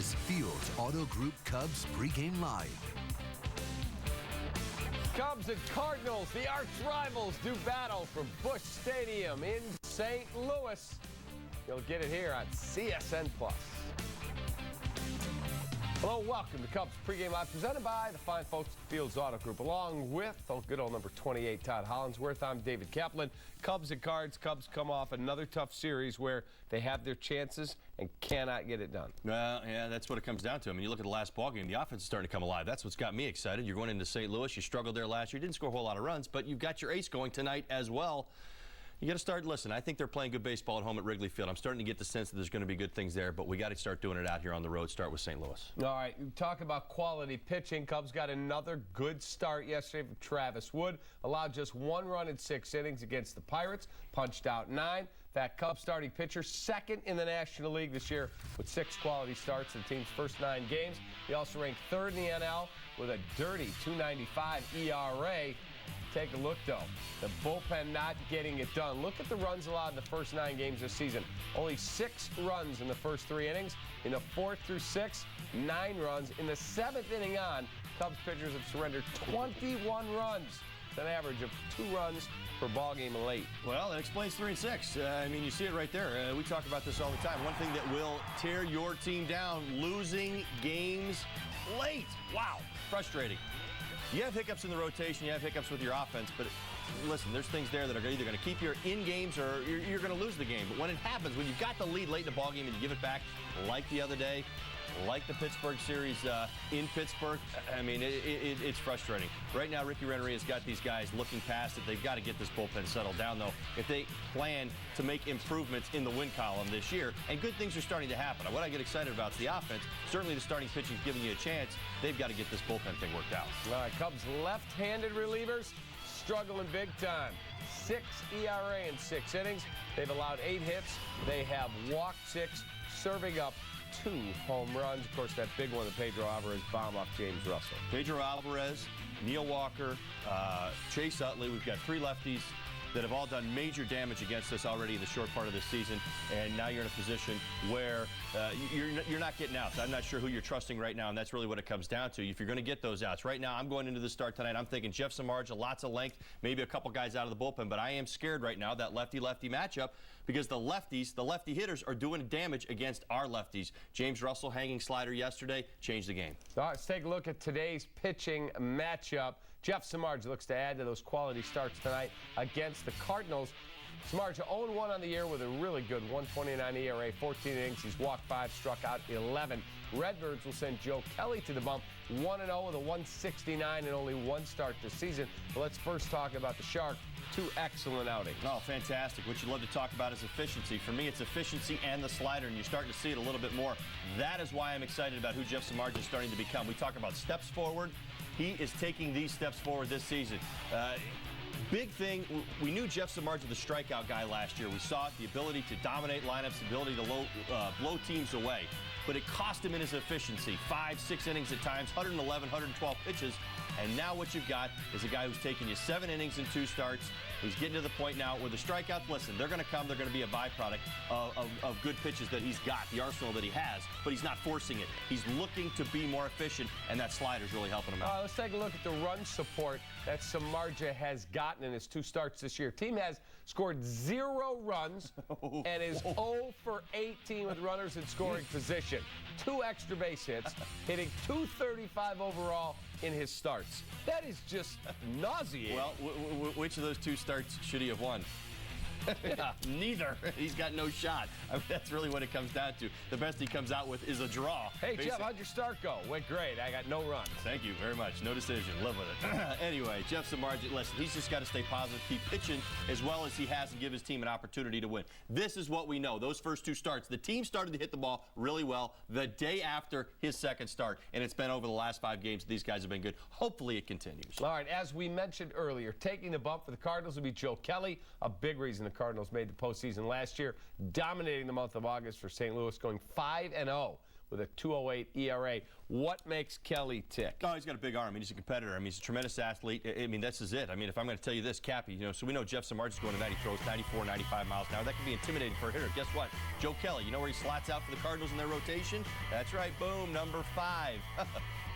is Fields Auto Group Cubs pregame live. Cubs and Cardinals, the arch rivals, do battle from Busch Stadium in St. Louis. You'll get it here on CSN+. Hello, welcome to Cubs pregame live, presented by the fine folks at Fields Auto Group, along with good old number 28, Todd Hollingsworth. I'm David Kaplan. Cubs and Cards. Cubs come off another tough series where they have their chances and cannot get it done. Well, yeah, that's what it comes down to. I mean, you look at the last ballgame, the offense is starting to come alive. That's what's got me excited. You're going into St. Louis. You struggled there last year. Didn't score a whole lot of runs, but you've got your ace going tonight as well. You got to start, listen, I think they're playing good baseball at home at Wrigley Field. I'm starting to get the sense that there's going to be good things there, but we got to start doing it out here on the road. Start with St. Louis. All right, talk about quality pitching. Cubs got another good start yesterday from Travis Wood. Allowed just 1 run in 6 innings against the Pirates. Punched out 9. That Cubs starting pitcher, second in the National League this year with 6 quality starts in the team's first 9 games. He also ranked 3rd in the NL with a dirty .295 ERA. Take a look, though. The bullpen not getting it done. Look at the runs allowed in the first 9 games this season. Only 6 runs in the first 3 innings. In the 4th through 6th, 9 runs. In the 7th inning on, Cubs pitchers have surrendered 21 runs. It's an average of 2 runs per ball game late. Well, that explains 3 and 6. I mean, you see it right there. We talk about this all the time. One thing that will tear your team down, losing games late. Wow, frustrating. You have hiccups in the rotation, you have hiccups with your offense, but listen, there's things there that are either going to keep you in games or you're going to lose the game. But when it happens, when you've got the lead late in the ballgame and you give it back, like the other day, like the Pittsburgh series in Pittsburgh, I mean, it's frustrating. Right now, Ricky Rennery has got these guys looking past it. They've got to get this bullpen settled down, though, if they plan to make improvements in the win column this year. And good things are starting to happen. What I get excited about is the offense. Certainly the starting pitching is giving you a chance. They've got to get this bullpen thing worked out. All right, Cubs left-handed relievers struggling big time. 6 ERA in 6 innings. They've allowed 8 hits. They have walked 6, serving up 2 home runs. Of course, that big one, the Pedro Alvarez bomb off James Russell. Pedro Alvarez, Neil Walker, Chase Utley. We've got 3 lefties that have all done major damage against us already in the short part of this season, and now you're in a position where you're not getting outs. I'm not sure who you're trusting right now, and that's really what it comes down to. If you're going to get those outs. Right now, I'm going into the start tonight, I'm thinking Jeff Samardzija, lots of length, maybe a couple guys out of the bullpen, but I am scared right now, that lefty-lefty matchup, because the lefties, the lefty hitters, are doing damage against our lefties. James Russell hanging slider yesterday changed the game. All right, let's take a look at today's pitching matchup. Jeff Samardzija looks to add to those quality starts tonight against the Cardinals. Samardzija 0-1 on the year with a really good 1.29 ERA, 14 innings. He's walked 5, struck out 11. Redbirds will send Joe Kelly to the bump, 1-0 with a 169 and only 1 start this season. But let's first talk about the Shark. 2 excellent outings. Oh, fantastic. What you love to talk about is efficiency. For me, it's efficiency and the slider, and you're starting to see it a little bit more. That is why I'm excited about who Jeff Samardzija is starting to become. We talk about steps forward. He is taking these steps forward this season. Big thing, we knew Jeff Samardzija, the strikeout guy last year. We saw it, the ability to dominate lineups, the ability to blow teams away. But it cost him in his efficiency. 5, 6 innings at times, 111, 112 pitches. And now what you've got is a guy who's taking you 7 innings and 2 starts. He's getting to the point now where the strikeouts, listen, they're going to come. They're going to be a byproduct of good pitches that he's got, the arsenal that he has, but he's not forcing it. He's looking to be more efficient, and that slider's really helping him out. Let's take a look at the run support that Samardzija has gotten in his 2 starts this year. Team has scored 0 runs and is 0 for 18 with runners in scoring position. 2 extra base hits, hitting .235 overall in his starts. That is just nauseating. Well, which of those 2 starts should he have won? Neither. He's got no shot. I mean, that's really what it comes down to. The best he comes out with is a draw. Hey, Jeff, how'd your start go? Went great. I got no runs. Thank you very much. No decision. Live with it. Anyway, Jeff Samardzija, listen, he's just got to stay positive, keep pitching as well as he has, and give his team an opportunity to win. This is what we know. Those first 2 starts, the team started to hit the ball really well the day after his 2nd start, and it's been over the last 5 games. These guys have been good. Hopefully it continues. All right, as we mentioned earlier, taking the bump for the Cardinals will be Joe Kelly, a big reason the Cardinals made the postseason last year, dominating the month of August for St. Louis, going 5-0 with a 2.08 ERA. What makes Kelly tick? Oh, he's got a big arm. I mean, he's a competitor. I mean, he's a tremendous athlete. I mean, this is it. I mean, if I'm going to tell you this, Cappy, so we know Jeff Samardzi's going to that. He throws 94, 95 miles an hour. That can be intimidating for a hitter. Guess what? Joe Kelly, you know where he slots out for the Cardinals in their rotation? That's right. Boom, number 5.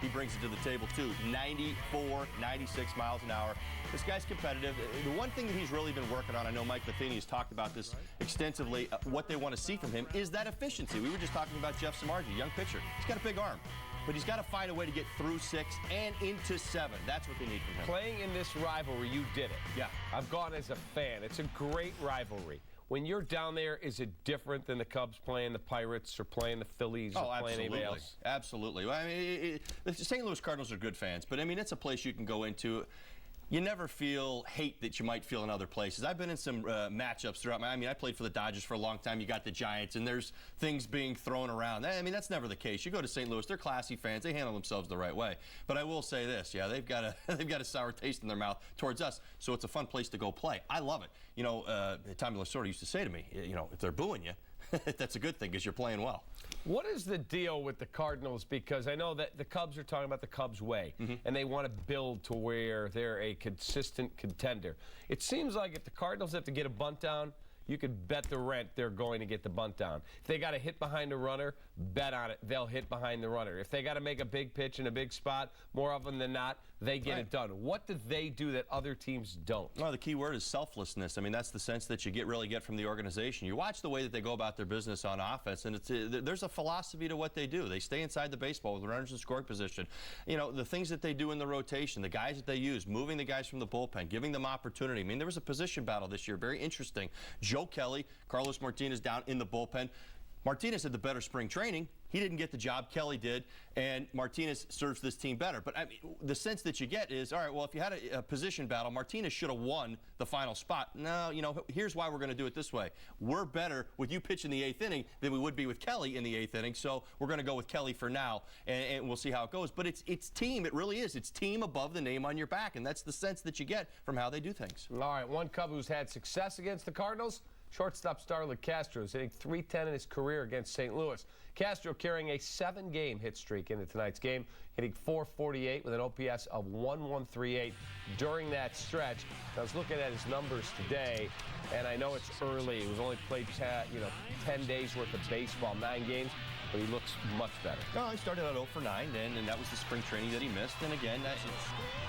He brings it to the table, too. 94, 96 miles an hour. This guy's competitive. The one thing that he's really been working on, I know Mike Matheny has talked about this extensively, what they want to see from him is that efficiency. We were just talking about Jeff Samardzija, young pitcher. He's got a big arm, but he's got to find a way to get through 6 and into 7. That's what they need from him. Playing in this rivalry, you did it. Yeah. I've gone as a fan. It's a great rivalry. When you're down there, is it different than the Cubs playing the Pirates or playing the Phillies or playing anybody else? Absolutely. Well, I mean, the St. Louis Cardinals are good fans, but I mean, it's a place you can go into. You never feel hate that you might feel in other places. I've been in some matchups throughout my. I mean, I played for the Dodgers for a long time. You got the Giants, and there's things being thrown around. I mean, that's never the case. You go to St. Louis, they're classy fans. They handle themselves the right way. But I will say this: yeah, they've got a sour taste in their mouth towards us. So it's a fun place to go play. I love it. You know, Tommy Lasorda used to say to me, you know, if they're booing you, that's a good thing because you're playing well. What is the deal with the Cardinals? Because I know that the Cubs are talking about the Cubs way, and they want to build to where they're a consistent contender. It seems like if the Cardinals have to get a bunt down, you could bet the rent they're going to get the bunt down. If they got to hit behind a runner, bet on it. They'll hit behind the runner. If they got to make a big pitch in a big spot, more often than not, they get it done. What do they do that other teams don't? Well, the key word is selflessness. I mean, that's the sense that you really get from the organization. You watch the way that they go about their business on offense, and there's a philosophy to what they do. They stay inside the baseball with runners in scoring position. You know, the things that they do in the rotation, the guys that they use, moving the guys from the bullpen, giving them opportunity. I mean, there was a position battle this year, very interesting. Joe Kelly, Carlos Martinez down in the bullpen. Martinez had the better spring training. He didn't get the job. Kelly did, and Martinez serves this team better. But I mean, the sense that you get is, all right, well, if you had a position battle, Martinez should have won the final spot. No, you know, here's why we're going to do it this way. We're better with you pitching the 8th inning than we would be with Kelly in the 8th inning, so we're going to go with Kelly for now, and we'll see how it goes. But it's team. It really is. It's team above the name on your back, and that's the sense that you get from how they do things. All right, one Cub who's had success against the Cardinals, shortstop Starling Castro is hitting .310 in his career against St. Louis. Castro carrying a 7-game hit streak into tonight's game, hitting .448 with an OPS of 1.138 during that stretch. I was looking at his numbers today, and I know it's early. He was only played 10 days worth of baseball, 9 games. But he looks much better. No, he started out 0 for 9, and that was the spring training that he missed. And again,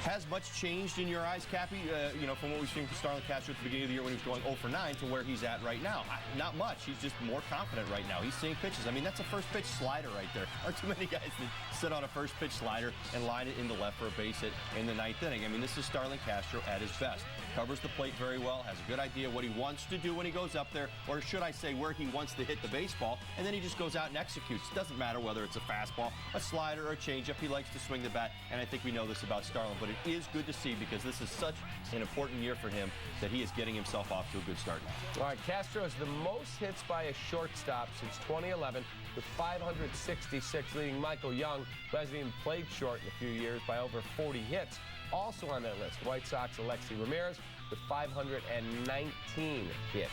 has much changed in your eyes, Cappy? You know, from what we've seen from Starling Castro at the beginning of the year when he was going 0 for 9 to where he's at right now? Not much. He's just more confident right now. He's seeing pitches. I mean, that's a first pitch slider right there. Aren't too many guys that sit on a first pitch slider and line it into left for a base hit in the 9th inning. I mean, this is Starling Castro at his best. Covers the plate very well, has a good idea what he wants to do when he goes up there, or should I say where he wants to hit the baseball, and then he just goes out and executes. It doesn't matter whether it's a fastball, a slider, or a changeup. He likes to swing the bat, and I think we know this about Starling, but it is good to see because this is such an important year for him that he is getting himself off to a good start now. All right, Castro has the most hits by a shortstop since 2011 with 566, leading Michael Young, who hasn't even played short in a few years, by over 40 hits. Also on that list, White Sox Alexi Ramirez with 519 hits.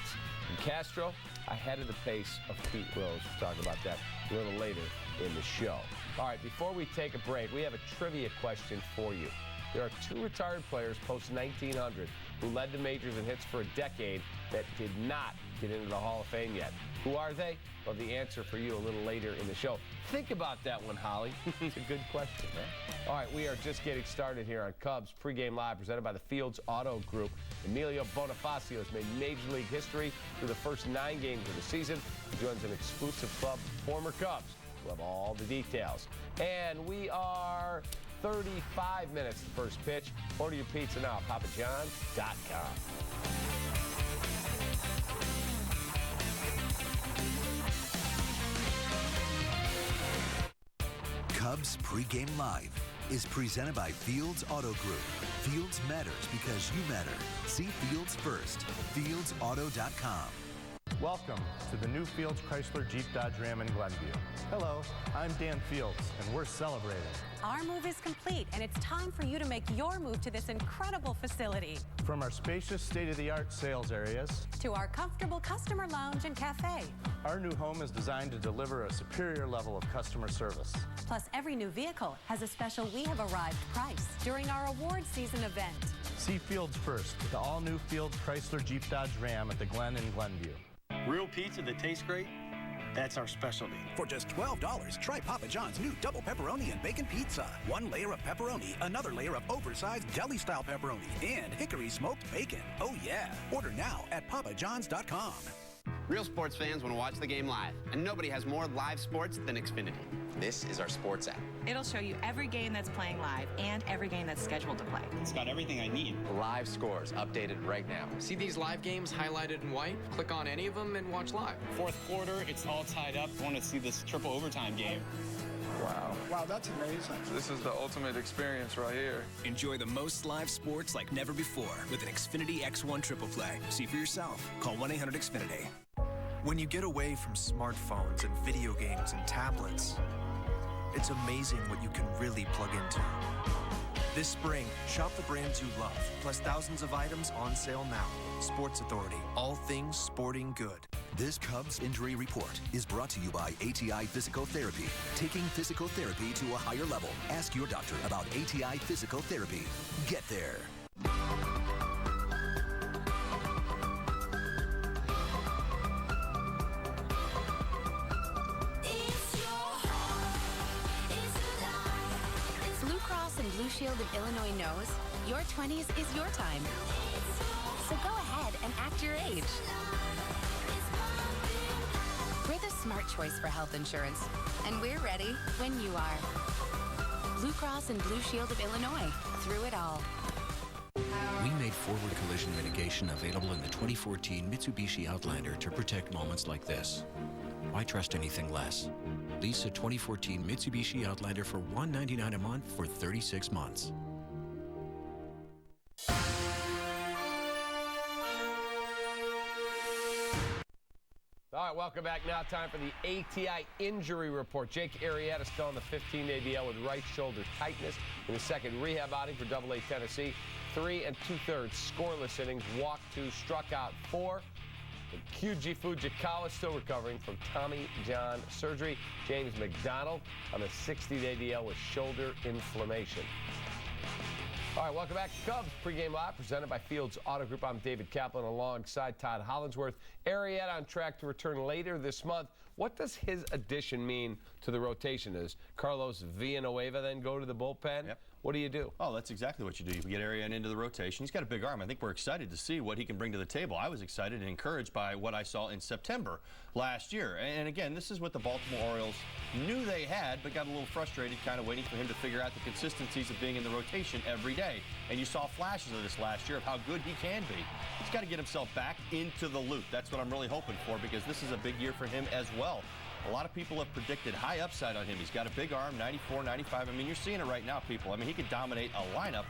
And Castro ahead of the pace of Pete Rose. We'll talk about that a little later in the show. All right, before we take a break, we have a trivia question for you. There are 2 retired players post-1900 who led the majors in hits for a decade that did not get into the Hall of Fame yet. Who are they? Well, the answer for you a little later in the show. Think about that one, Holly. It's a good question, man. All right, we are just getting started here on Cubs Pregame Live, presented by the Fields Auto Group. Emilio Bonifacio has made Major League history through the first 9 games of the season. He joins an exclusive club of former Cubs. We'll have all the details. And we are 35 minutes to first pitch. Order your pizza now at papajohns.com. Cubs Pregame Live is presented by Fields Auto Group. Fields matters because you matter. See Fields first. FieldsAuto.com. Welcome to the new Fields Chrysler Jeep Dodge Ram in Glenview. Hello, I'm Dan Fields, and we're celebrating. Our move is complete, and it's time for you to make your move to this incredible facility. From our spacious, state-of-the-art sales areas to our comfortable customer lounge and cafe. Our new home is designed to deliver a superior level of customer service. Plus, every new vehicle has a special We Have Arrived price during our award season event. See Fields first with the all-new Fields Chrysler Jeep Dodge Ram at the Glen in Glenview. Real pizza that tastes great, that's our specialty. For just $12, try Papa John's new double pepperoni and bacon pizza. One layer of pepperoni, another layer of oversized deli-style pepperoni, and hickory smoked bacon. Oh yeah. Order now at papajohns.com. Real sports fans want to watch the game live, and nobody has more live sports than Xfinity. This is our sports app. It'll show you every game that's playing live and every game that's scheduled to play. It's got everything I need. Live scores updated right now. See these live games highlighted in white? Click on any of them and watch live. Fourth quarter, it's all tied up. I want to see this triple overtime game. Wow. Wow, that's amazing. This is the ultimate experience right here. Enjoy the most live sports like never before with an Xfinity X1 Triple Play. See for yourself. Call 1-800-XFINITY. When you get away from smartphones and video games and tablets, it's amazing what you can really plug into. This spring, shop the brands you love, plus thousands of items on sale now. Sports Authority, all things sporting good. This Cubs injury report is brought to you by ATI Physical Therapy. Taking physical therapy to a higher level. Ask your doctor about ATI Physical Therapy. Get there. Blue Shield of Illinois knows your 20s is your time. So go ahead and act your age. We're the smart choice for health insurance, and we're ready when you are. Blue Cross and Blue Shield of Illinois, through it all. We made forward collision mitigation available in the 2014 Mitsubishi Outlander to protect moments like this. Why trust anything less? Lease a 2014 Mitsubishi Outlander for $199 a month for 36 months. All right, welcome back. Now time for the ATI injury report. Jake Arrieta still on the 15-day DL with right shoulder tightness in the second rehab outing for AA Tennessee. 3 2/3 scoreless innings, walked 2, struck out 4. Kyuji Fujikawa still recovering from Tommy John surgery. James McDonald on the 60-day DL with shoulder inflammation. All right, welcome back to Cubs Pregame Live, presented by Fields Auto Group. I'm David Kaplan alongside Todd Hollinsworth. Arrieta on track to return later this month. What does his addition mean to the rotation? Does Carlos Villanueva then go to the bullpen? Yep. What do you do? Oh, that's exactly what you do. You get Arrieta into the rotation. He's got a big arm. I think we're excited to see what he can bring to the table. I was excited and encouraged by what I saw in September last year. And again, this is what the Baltimore Orioles knew they had, but got a little frustrated kind of waiting for him to figure out the consistencies of being in the rotation every day. And you saw flashes of this last year of how good he can be. He's got to get himself back into the loop. That's what I'm really hoping for, because this is a big year for him as well. A lot of people have predicted high upside on him. He's got a big arm, 94, 95. I mean, you're seeing it right now, people. I mean, he could dominate a lineup.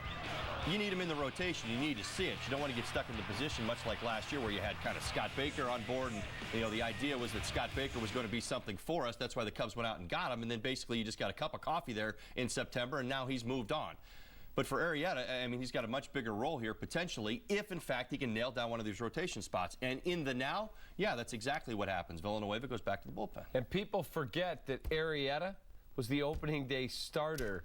You need him in the rotation. You need to see it. You don't want to get stuck in the position much like last year where you had kind of Scott Baker on board. And, you know, the idea was that Scott Baker was going to be something for us. That's why the Cubs went out and got him. And then basically you just got a cup of coffee there in September, and now he's moved on. But for Arrieta, I mean, he's got a much bigger role here potentially if, in fact, he can nail down one of these rotation spots. And in the now, yeah, that's exactly what happens. Villanueva goes back to the bullpen. And people forget that Arrieta was the opening day starter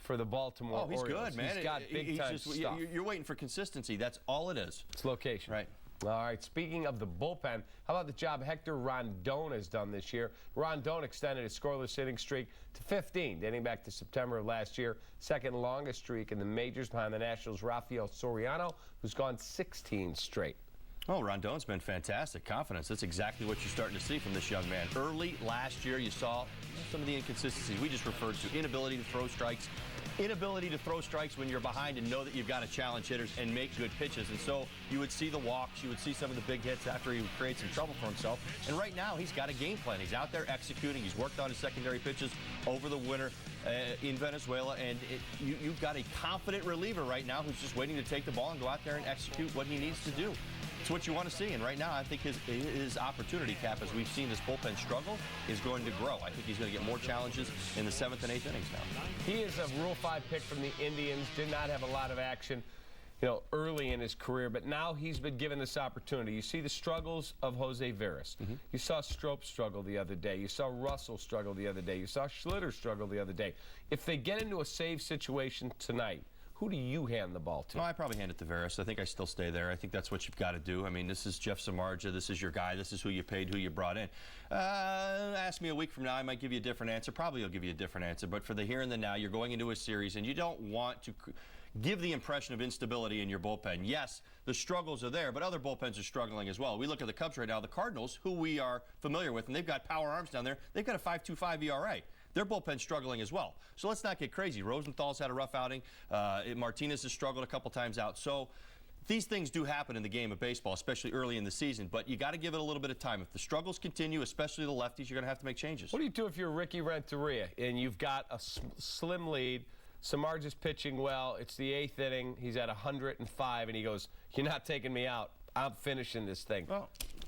for the Baltimore Orioles. Oh, he's Orioles. good, man. He's got big-time stuff. You're waiting for consistency. That's all it is. It's location. Right. All right, speaking of the bullpen, how about the job Hector Rondon has done this year? Rondon extended his scoreless inning streak to 15, dating back to September of last year. Second longest streak in the majors behind the Nationals' Rafael Soriano, who's gone 16 straight. Oh, Rondon's been fantastic. Confidence. That's exactly what you're starting to see from this young man. Early last year, you saw some of the inconsistencies we just referred to. Inability to throw strikes. Inability to throw strikes when you're behind and know that you've got to challenge hitters and make good pitches. And so you would see the walks, you would see some of the big hits after he would create some trouble for himself. And right now, he's got a game plan. He's out there executing. He's worked on his secondary pitches over the winter in Venezuela. And you've got a confident reliever right now who's just waiting to take the ball and go out there and execute what he needs to do. It's what you want to see, and right now I think his opportunity cap, as we've seen this bullpen struggle, is going to grow. I think he's going to get more challenges in the 7th and 8th innings now. He is a Rule 5 pick from the Indians, did not have a lot of action, early in his career, but now he's been given this opportunity. You see the struggles of Jose Veras. You saw Strope struggle the other day. You saw Russell struggle the other day. You saw Schlitter struggle the other day. If they get into a save situation tonight, who do you hand the ball to? I probably hand it to Veras. I think I still stay there. I think that's what you've got to do. I mean, this is Jeff Samardzija. This is your guy. This is who you paid, who you brought in. Ask me a week from now, I might give you a different answer. Probably I'll give you a different answer. But for the here and the now, you're going into a series, and you don't want to give the impression of instability in your bullpen. Yes, the struggles are there, but other bullpens are struggling as well. We look at the Cubs right now, the Cardinals, who we are familiar with, and they've got power arms down there. They've got a 5.25 ERA. Their bullpen's struggling as well. So let's not get crazy. Rosenthal's had a rough outing. Martinez has struggled a couple times out. So these things do happen in the game of baseball, especially early in the season, but you got to give it a little bit of time. If the struggles continue, especially the lefties, you're going to have to make changes. What do you do if you're Ricky Renteria and you've got a slim lead? Samardzija's pitching well. It's the 8th inning. He's at 105, and he goes, "You're not taking me out. I'm finishing this thing."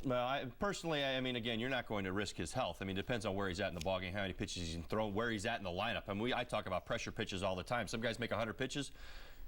Well, personally, I mean, again, you're not going to risk his health. I mean, it depends on where he's at in the ballgame, how many pitches he can throw, where he's at in the lineup. I mean, I talk about pressure pitches all the time. Some guys make 100 pitches.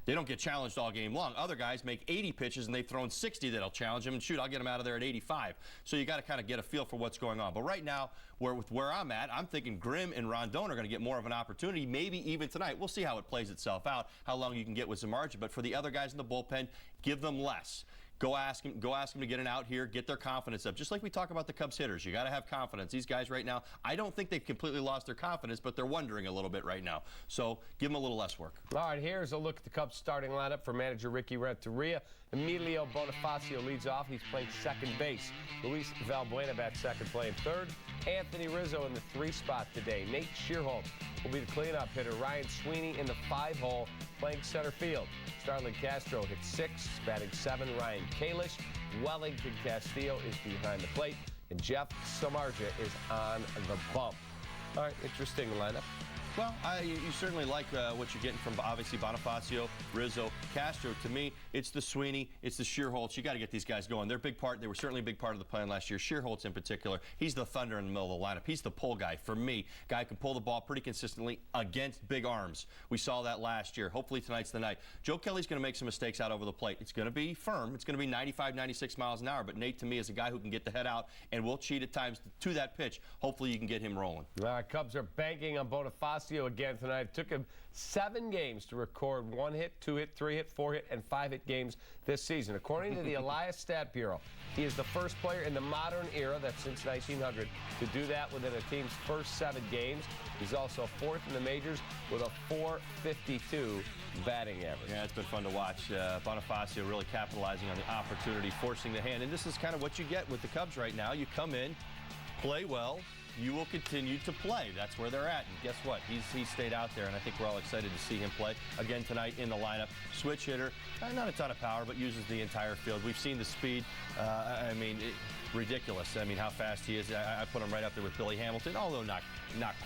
They don't get challenged all game long. Other guys make 80 pitches, and they've thrown 60 that'll challenge him. And shoot, I'll get him out of there at 85. So you got to kind of get a feel for what's going on. But right now, with where I'm at, I'm thinking Grimm and Rondon are going to get more of an opportunity, maybe even tonight. We'll see how it plays itself out, how long you can get with Samardzija. But for the other guys in the bullpen, give them less. Go ask him to get an out here, get their confidence up. Just like we talk about the Cubs hitters, you got to have confidence. These guys right now, I don't think they've completely lost their confidence, but they're wondering a little bit right now. So give them a little less work. All right, here's a look at the Cubs starting lineup for manager Ricky Renteria. Emilio Bonifacio leads off. He's playing second base. Luis Valbuena bats second, playing third. Anthony Rizzo in the 3 spot today. Nate Shearholtz will be the cleanup hitter. Ryan Sweeney in the 5-hole, playing center field. Starling Castro hits 6, batting 7. Ryan Kalish. Wellington Castillo is behind the plate. And Jeff Samardzija is on the bump. All right, interesting lineup. Well, you certainly like what you're getting from, obviously, Bonifacio, Rizzo, Castro. To me, it's the Sweeney, it's the Shearholtz. You got to get these guys going. They're a big part. They were certainly a big part of the plan last year. Shearholtz in particular, he's the thunder in the middle of the lineup. He's the pull guy for me. Guy who can pull the ball pretty consistently against big arms. We saw that last year. Hopefully tonight's the night. Joe Kelly's going to make some mistakes out over the plate. It's going to be firm. It's going to be 95, 96 miles an hour. But Nate, to me, is a guy who can get the head out and will cheat at times to that pitch. Hopefully you can get him rolling. All right, Cubs are banking on Bonifacio again tonight. It took him 7 games to record 1 hit, 2 hit, 3 hit, 4 hit, and 5 hit games this season. According to the Elias Stat Bureau, he is the first player in the modern era, that's since 1900, to do that within a team's first 7 games. He's also 4th in the majors with a .452 batting average. Yeah, it's been fun to watch. Bonifacio really capitalizing on the opportunity, forcing the hand. And this is kind of what you get with the Cubs right now. You come in, play well, you will continue to play. That's where they're at. And guess what? He stayed out there, and I think we're all excited to see him play again tonight in the lineup. Switch hitter, not a ton of power, but uses the entire field. We've seen the speed. I mean, ridiculous. I mean, how fast he is. I put him right up there with Billy Hamilton, although not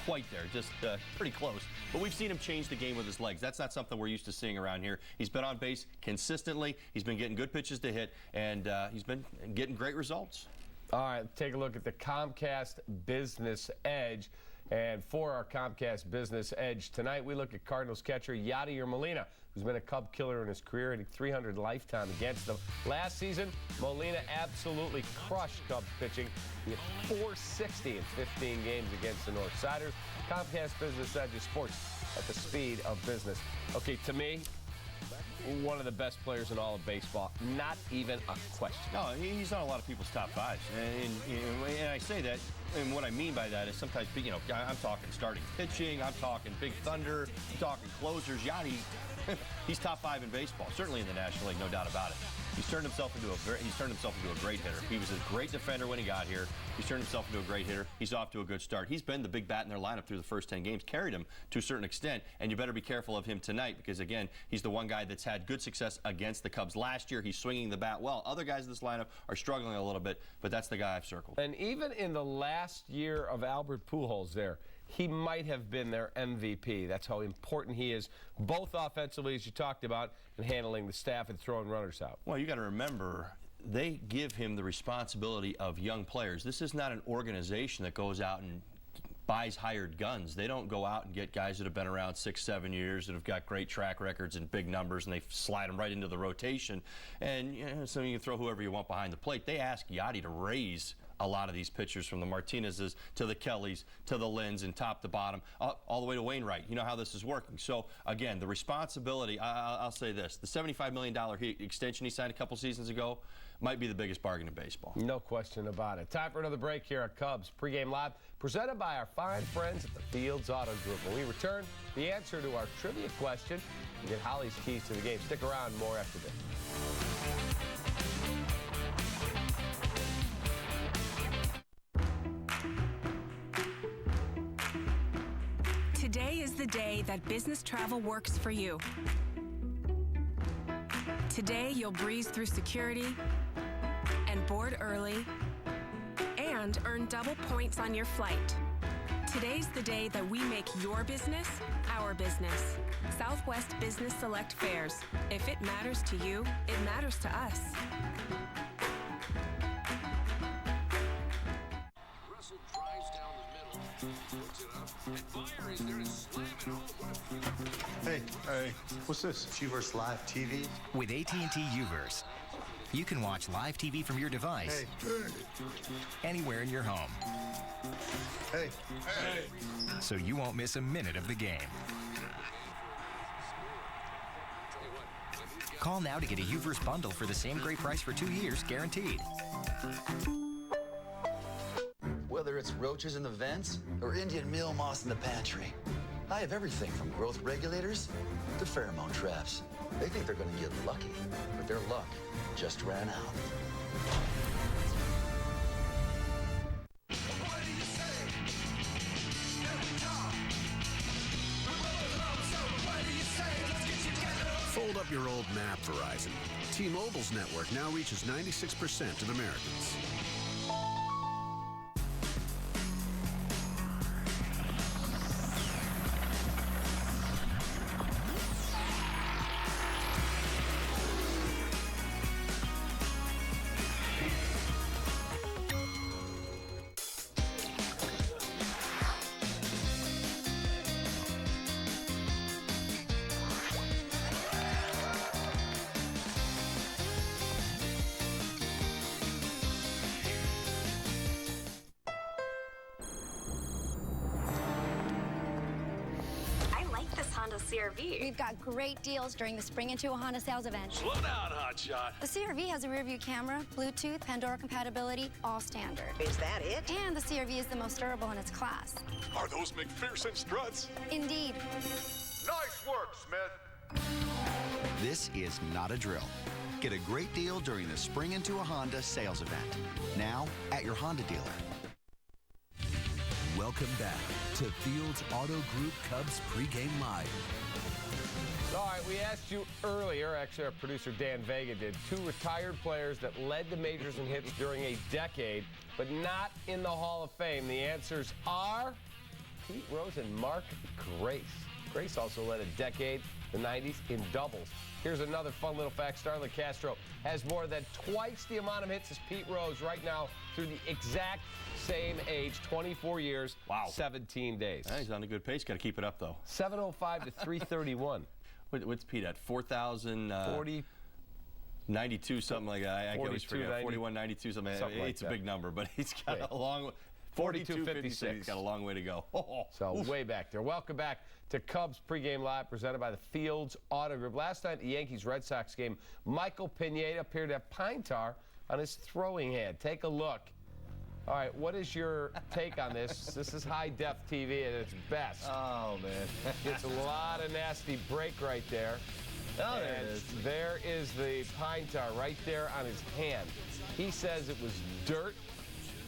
quite there, just pretty close. But we've seen him change the game with his legs. That's not something we're used to seeing around here. He's been on base consistently. He's been getting good pitches to hit, and he's been getting great results. All right, take a look at the Comcast Business Edge. And for our Comcast Business Edge tonight, we look at Cardinals catcher Yadier Molina, who's been a Cub killer in his career, hitting .300 lifetime against them. Last season, Molina absolutely crushed Cubs pitching. He hit .460 in 15 games against the Northsiders. Comcast Business Edge is sports at the speed of business. Okay, to me, one of the best players in all of baseball. Not even a question. No, he's on a lot of people's top 5s. And I say that, and what I mean by that is sometimes, I'm talking starting pitching, I'm talking big thunder, I'm talking closers. Yachty, he's top 5 in baseball, certainly in the National League, no doubt about it. He's turned himself into a great hitter. He was a great defender when he got here. He's turned himself into a great hitter. He's off to a good start. He's been the big bat in their lineup through the first 10 games, carried him to a certain extent, and you better be careful of him tonight because, again, he's the one guy that's had good success against the Cubs. Last year, he's swinging the bat well. Other guys in this lineup are struggling a little bit, but that's the guy I've circled. And even in the last year of Albert Pujols there, he might have been their MVP. That's how important he is, both offensively, as you talked about, and handling the staff and throwing runners out. Well, you got to remember, they give him the responsibility of young players. This is not an organization that goes out and buys hired guns. They don't go out and get guys that have been around 6-7 years that have got great track records and big numbers, and they slide them right into the rotation. And so you can throw whoever you want behind the plate. They ask Yachty to raise a lot of these pitchers, from the Martinezes to the Kellys to the Lynns and top to bottom, all the way to Wainwright. You know how this is working. So again, the responsibility, I'll say this, the $75 million extension he signed a couple seasons ago might be the biggest bargain in baseball. No question about it. Time for another break here at Cubs Pregame Live, presented by our fine friends at the Fields Auto Group. When we return, the answer to our trivia question, and get Holly's keys to the game. Stick around, more after this. Today is the day that business travel works for you. Today, you'll breeze through security and board early and earn double points on your flight. Today's the day that we make your business our business. Southwest Business Select Fares. If it matters to you, it matters to us. Russell drives down the middle, puts it up, and Fire is there to slam it home. Hey, what's this? Uverse Live TV? With AT&T Uverse, you can watch live TV from your device anywhere in your home. Hey. So you won't miss a minute of the game. Call now to get a Uverse bundle for the same great price for 2 years, guaranteed. Whether it's roaches in the vents or Indian meal moss in the pantry, I have everything from growth regulators to pheromone traps. They think they're going to get lucky, but their luck just ran out. Fold up your old map, Verizon. T-Mobile's network now reaches 96% of Americans. CRV. We've got great deals during the Spring Into a Honda sales event. Slow down, hotshot. The CRV has a rear-view camera, Bluetooth, Pandora compatibility, all standard. Is that it? And the CRV is the most durable in its class. Are those McPherson struts? Indeed. Nice work, Smith. This is not a drill. Get a great deal during the Spring Into a Honda sales event. Now at your Honda dealer. Welcome back to Fields Auto Group Cubs Pregame Live. All right, we asked you earlier, actually our producer Dan Vega did, 2 retired players that led the majors in hits during a decade, but not in the Hall of Fame. The answers are Pete Rose and Mark Grace. Grace also led a decade, the 90s, in doubles. Here's another fun little fact. Starling Castro has more than twice the amount of hits as Pete Rose right now through the exact same age, 24 years, 17 days. He's on a good pace. Got to keep it up, though. 705 to 331. What's Pete at? 4,000? 40. 92, something like that. I always forget. 4192, something like like it's that. a big number, but he's got a long way. 42.56. He's got a long way to go. So way back there. Welcome back to Cubs Pregame Live, presented by the Fields Auto Group. Last night at the Yankees-Red Sox game, Michael Pineda appeared to have pine tar on his throwing hand. Take a look. All right, what is your take on this? This is high-def TV at its best. Oh, man. It's a lot of nasty break right there. Oh, there and it is. there is the pine tar right there on his hand. He says it was dirt.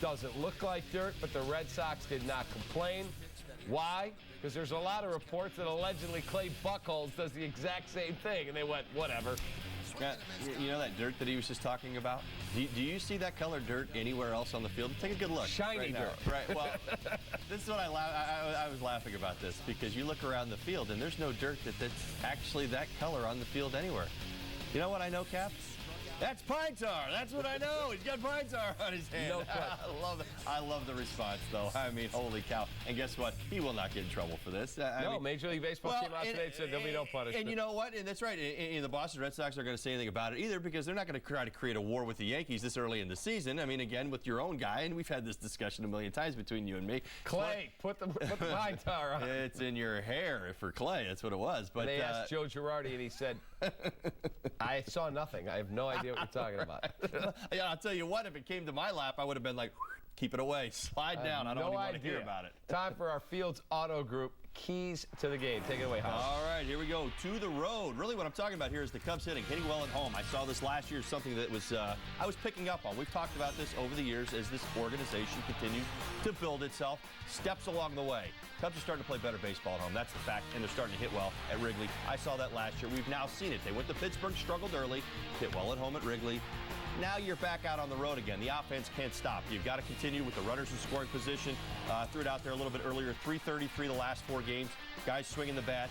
Doesn't look like dirt, but the Red Sox did not complain. Why? Because there's a lot of reports that allegedly Clay Buchholz does the exact same thing, and they went, whatever. You know that dirt that he was just talking about? Do you see that color dirt anywhere else on the field? Take a good look. Shiny dirt. Right, well, this is what I was laughing about this, because you look around the field and there's no dirt that's actually that color on the field anywhere. You know what I know, Cap? That's pine tar. That's what I know. He's got pine tar on his hand. No question. I love it. I love the response, though. I mean, holy cow. And guess what? He will not get in trouble for this. I mean, Major League Baseball came out today and said there'll be no punishment. And you know what? And that's right. And the Boston Red Sox aren't going to say anything about it either because they're not going to try to create a war with the Yankees this early in the season. I mean, again, with your own guy, and we've had this discussion a million times between you and me. Clay, put the pine tar on. It's in your hair for Clay. That's what it was. But they asked Joe Girardi, and he said, I saw nothing. I have no idea what you're talking about. Yeah, I'll tell you what, if it came to my lap, I would have been like, keep it away. Slide down. I don't even want to hear about it. Time for our Fields Auto Group keys to the game. Take it away, Howard. All right, here we go. To the road. Really what I'm talking about here is the Cubs hitting well at home. I saw this last year, something that was I was picking up on. We've talked about this over the years as this organization continues to build itself. Steps along the way. Cubs are starting to play better baseball at home. That's the fact, and they're starting to hit well at Wrigley. I saw that last year. We've now seen it. They went to Pittsburgh, struggled early, hit well at home at Wrigley. Now you're back out on the road again. The offense can't stop. You've got to continue with the runners in scoring position. Threw it out there a little bit earlier. 333 the last 4 games. Guys swinging the bat.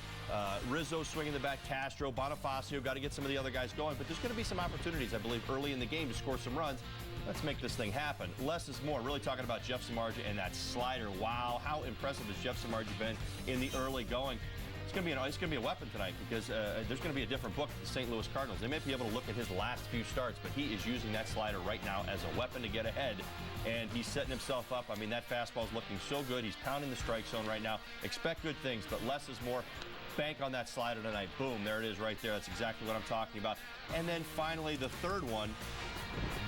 Rizzo swinging the bat. Castro, Bonifacio. Got to get some of the other guys going. But there's going to be some opportunities, I believe, early in the game to score some runs. Let's make this thing happen. Less is more. Really talking about Jeff Samardzija and that slider. Wow, how impressive has Jeff Samardzija been in the early going. It's going to be a weapon tonight because there's going to be a different book at the St. Louis Cardinals. They may be able to look at his last few starts, but he is using that slider right now as a weapon to get ahead, and he's setting himself up. I mean, that fastball is looking so good. He's pounding the strike zone right now. Expect good things, but less is more. Bank on that slider tonight. Boom, there it is right there. That's exactly what I'm talking about. And then finally, the third one,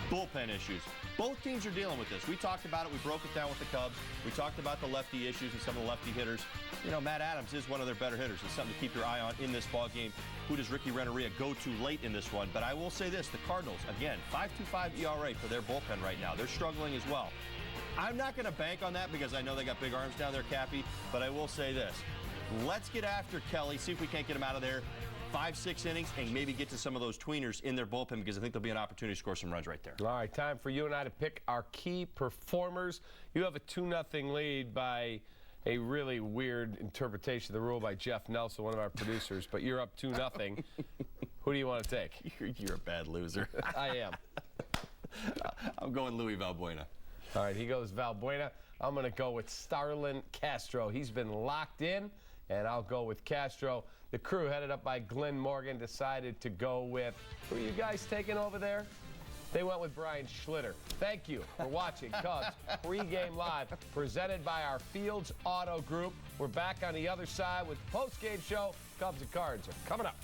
bullpen issues. Both teams are dealing with this. We talked about it. We broke it down with the Cubs. We talked about the lefty issues and some of the lefty hitters. You know, Matt Adams is one of their better hitters. It's something to keep your eye on in this ball game. Who does Ricky Renteria go to late in this one? But I will say this, the Cardinals, again, 5.25 ERA for their bullpen right now. They're struggling as well. I'm not going to bank on that because I know they got big arms down there, Cappy, but I will say this. Let's get after Kelly, see if we can't get him out of there. 5-6 innings, and maybe get to some of those tweeners in their bullpen because I think there'll be an opportunity to score some runs right there. All right, time for you and I to pick our key performers. You have a 2-0 lead by a really weird interpretation of the rule by Jeff Nelson, one of our producers, but you're up 2-0. Who do you want to take? You're a bad loser. I am. I'm going Luis Valbuena. All right, he goes Valbuena. I'm going to go with Starling Castro. He's been locked in, and I'll go with Castro. The crew, headed up by Glenn Morgan, decided to go with, who are you guys taking over there? They went with Brian Schlitter. Thank you for watching Cubs Pregame Live, presented by our Fields Auto Group. We're back on the other side with the postgame show. Cubs and Cards are coming up.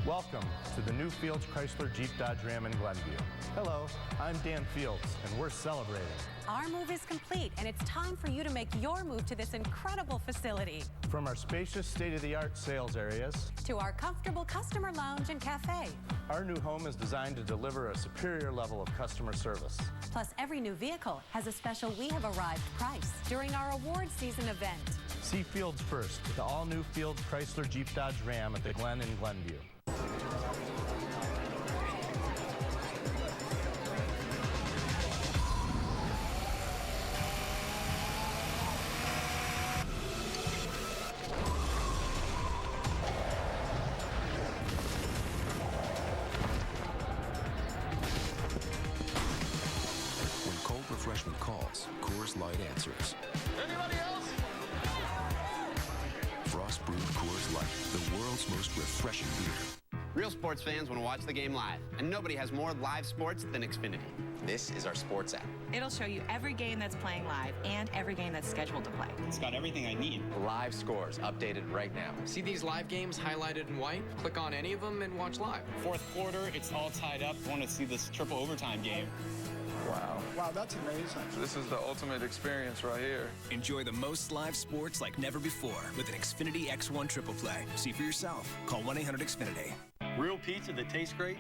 Welcome to the new Fields Chrysler Jeep Dodge Ram in Glenview. Hello, I'm Dan Fields, and we're celebrating. Our move is complete, and it's time for you to make your move to this incredible facility. From our spacious state-of-the-art sales areas to our comfortable customer lounge and cafe. Our new home is designed to deliver a superior level of customer service. Plus, every new vehicle has a special We Have Arrived price during our award season event. See Fields first with the all-new Fields Chrysler Jeep Dodge Ram at the Glen in Glenview. Refreshment calls, Coors Light answers. Anybody else? Frost brewed Coors Light, the world's most refreshing beer. Real sports fans want to watch the game live, and nobody has more live sports than Xfinity. This is our sports app. It'll show you every game that's playing live and every game that's scheduled to play. It's got everything I need. Live scores updated right now. See these live games highlighted in white? Click on any of them and watch live. Fourth quarter, it's all tied up. I want to see this triple overtime game. Wow. Wow, that's amazing. This is the ultimate experience right here. Enjoy the most live sports like never before with an Xfinity X1 Triple Play. See for yourself. Call 1-800-XFINITY. Real pizza that tastes great,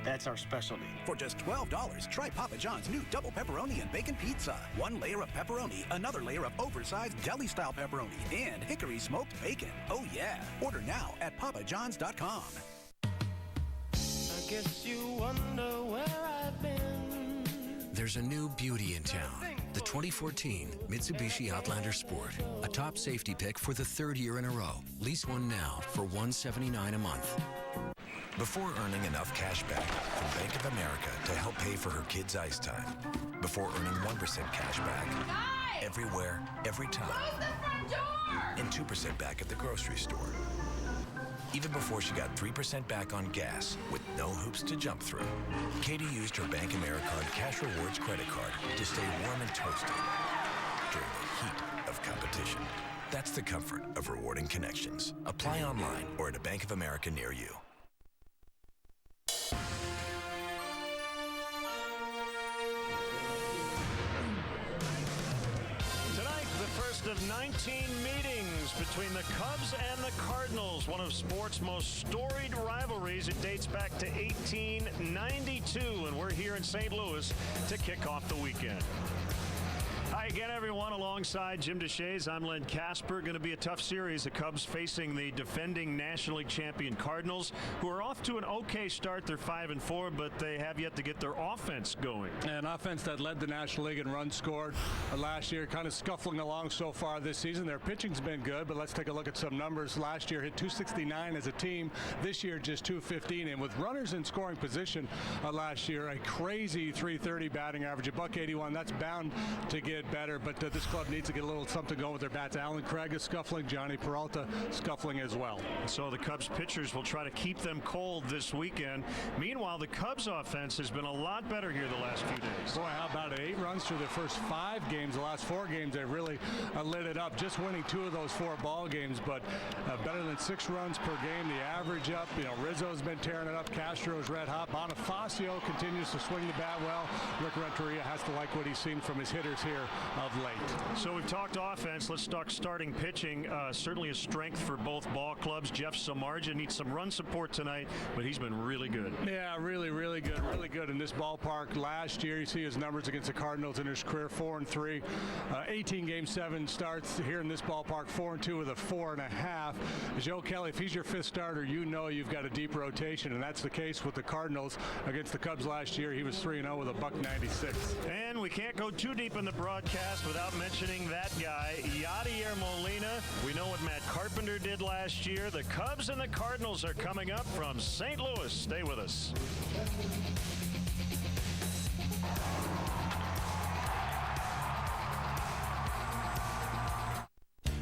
that's our specialty. For just $12, try Papa John's new double pepperoni and bacon pizza. One layer of pepperoni, another layer of oversized deli-style pepperoni, and hickory smoked bacon. Oh yeah. Order now at papajohns.com. I guess you wonder where I've been. There's a new beauty in town. The 2014 Mitsubishi Outlander Sport, a top safety pick for the 3rd year in a row. Lease one now for $179 a month. Before earning enough cash back from Bank of America to help pay for her kids' ice time. Before earning 1% cash back everywhere, every time. And 2% back at the grocery store. Even before she got 3% back on gas with no hoops to jump through. Katie used her Bank Americard Cash Rewards credit card to stay warm and toasty during the heat of competition. That's the comfort of rewarding connections. Apply online or at a Bank of America near you. Of 19 meetings between the Cubs and the Cardinals, one of sports' most storied rivalries. It dates back to 1892, and we're here in St. Louis to kick off the weekend. Hi again, everyone. Alongside Jim Deshaies, I'm Len Casper. Going to be a tough series. The Cubs facing the defending National League champion Cardinals, who are off to an okay start. They're 5-4, but they have yet to get their offense going. An offense that led the National League in runs scored last year, kind of scuffling along so far this season. Their pitching's been good, but let's take a look at some numbers. Last year hit 269 as a team. This year just 215, and with runners in scoring position last year, a crazy .330 batting average, a .181. That's bound to get better, but this club needs to get a little something going with their bats. Alan Craig is scuffling, Johnny Peralta scuffling as well. So the Cubs pitchers will try to keep them cold this weekend. Meanwhile, the Cubs offense has been a lot better here the last few days. Boy, how about 8 runs through the first 5 games? The last 4 games they've really lit it up, just winning 2 of those 4 ball games, but better than 6 runs per game. The average up, Rizzo's been tearing it up. Castro's red hot. Bonifacio continues to swing the bat well. Rick Renteria has to like what he's seen from his hitters here of late. So we've talked offense. Let's talk starting pitching. Certainly a strength for both ball clubs. Jeff Samardzija needs some run support tonight, but he's been really good. Yeah, really good in this ballpark. Last year, you see his numbers against the Cardinals in his career, 4-3, 18 games, 7 starts here in this ballpark, 4-2 with a 4.5. Joe Kelly, if he's your 5th starter, you know you've got a deep rotation, and that's the case with the Cardinals against the Cubs last year. He was 3-0 with a .96. And we can't go too deep in the broadcast without mentioning that guy, Yadier Molina. We know what Matt Carpenter did last year. The Cubs and the Cardinals are coming up from St. Louis. Stay with us.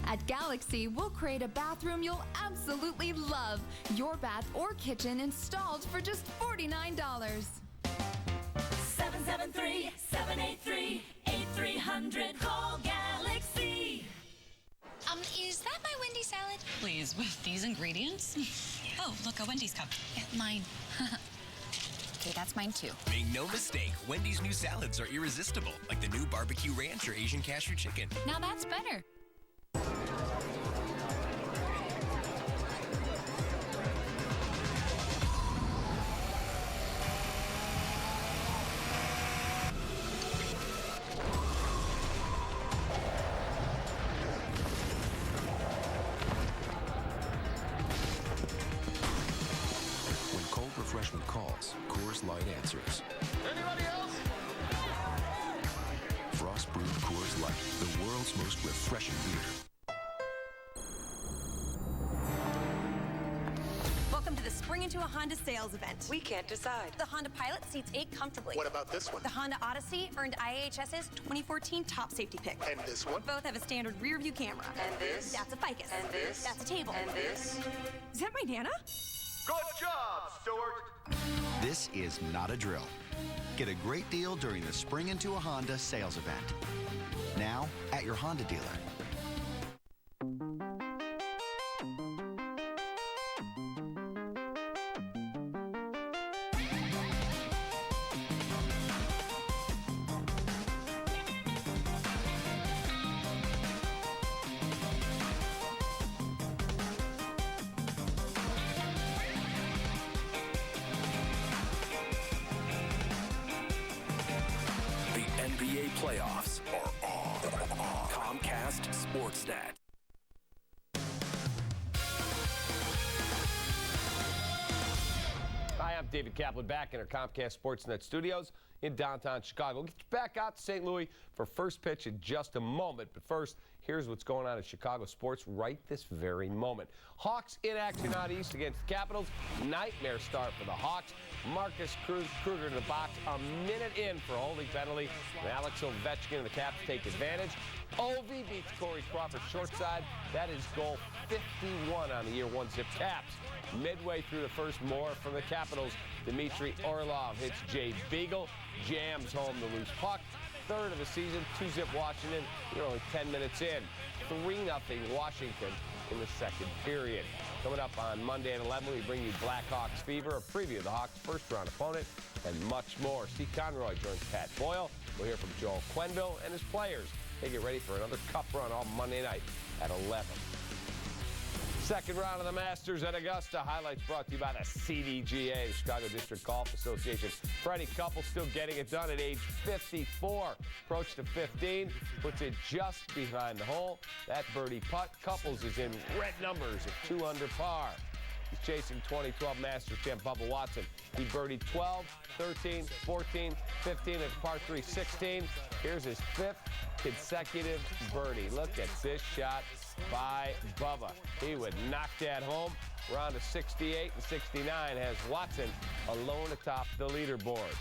At Galaxy, we'll create a bathroom you'll absolutely love. Your bath or kitchen installed for just $49. 773-783-8300. Call Galaxy. Is that my Wendy's salad? Please, with these ingredients? Oh, look, a Wendy's cup. Yeah, mine. Okay, that's mine too. Make no mistake, Wendy's new salads are irresistible, like the new barbecue ranch or Asian cashew chicken. Now that's better. Refreshment calls, Coors Light answers. Anybody else? Frost brewed Coors Light, the world's most refreshing beer. Welcome to the Spring Into a Honda sales event. We can't decide. The Honda Pilot seats 8 comfortably. What about this one? The Honda Odyssey earned IAHS's 2014 top safety pick. And this one? Both have a standard rear view camera. And this? That's a ficus. And this? That's a table. And this? Is that my Nana? Good job, Stuart! This is not a drill. Get a great deal during the Spring Into a Honda sales event. Now at your Honda dealer. Playoffs are on. Comcast Sportsnet. Hi, I'm David Kaplan back in our Comcast Sportsnet studios. in downtown Chicago. We'll get you back out to St. Louis for first pitch in just a moment. But first, here's what's going on in Chicago sports right this very moment. Hawks in action out east against the Capitals. Nightmare start for the Hawks. Marcus Kruger to the box a minute in for a holding penalty. And Alex Ovechkin and the Caps take advantage. Ovi beats Corey Crawford short side. That is goal 51 on the year. 1-zip Caps. Midway through the first, more from the Capitals. Dmitry Orlov hits Jay Beagle, jams home the loose puck. Third of the season, 2-zip Washington. You're only 10 minutes in. 3-0 Washington in the second period. Coming up on Monday at 11, we bring you Blackhawks Fever, a preview of the Hawks' first-round opponent, and much more. Steve Conroy joins Pat Boyle. We'll hear from Joel Quenneville and his players. They get ready for another cup run on Monday night at 11. Second round of the Masters at Augusta. Highlights brought to you by the CDGA, the Chicago District Golf Association. Freddie Couples still getting it done at age 54. Approach to 15, puts it just behind the hole. That birdie putt. Couples is in red numbers at 2 under par. He's chasing 2012 Masters champ Bubba Watson. He birdied 12, 13, 14, 15 at par 3, 16. Here's his 5th consecutive birdie. Look at this shot by Bubba. He would knock that home. Round of 68 and 69 has Watson alone atop the leaderboard.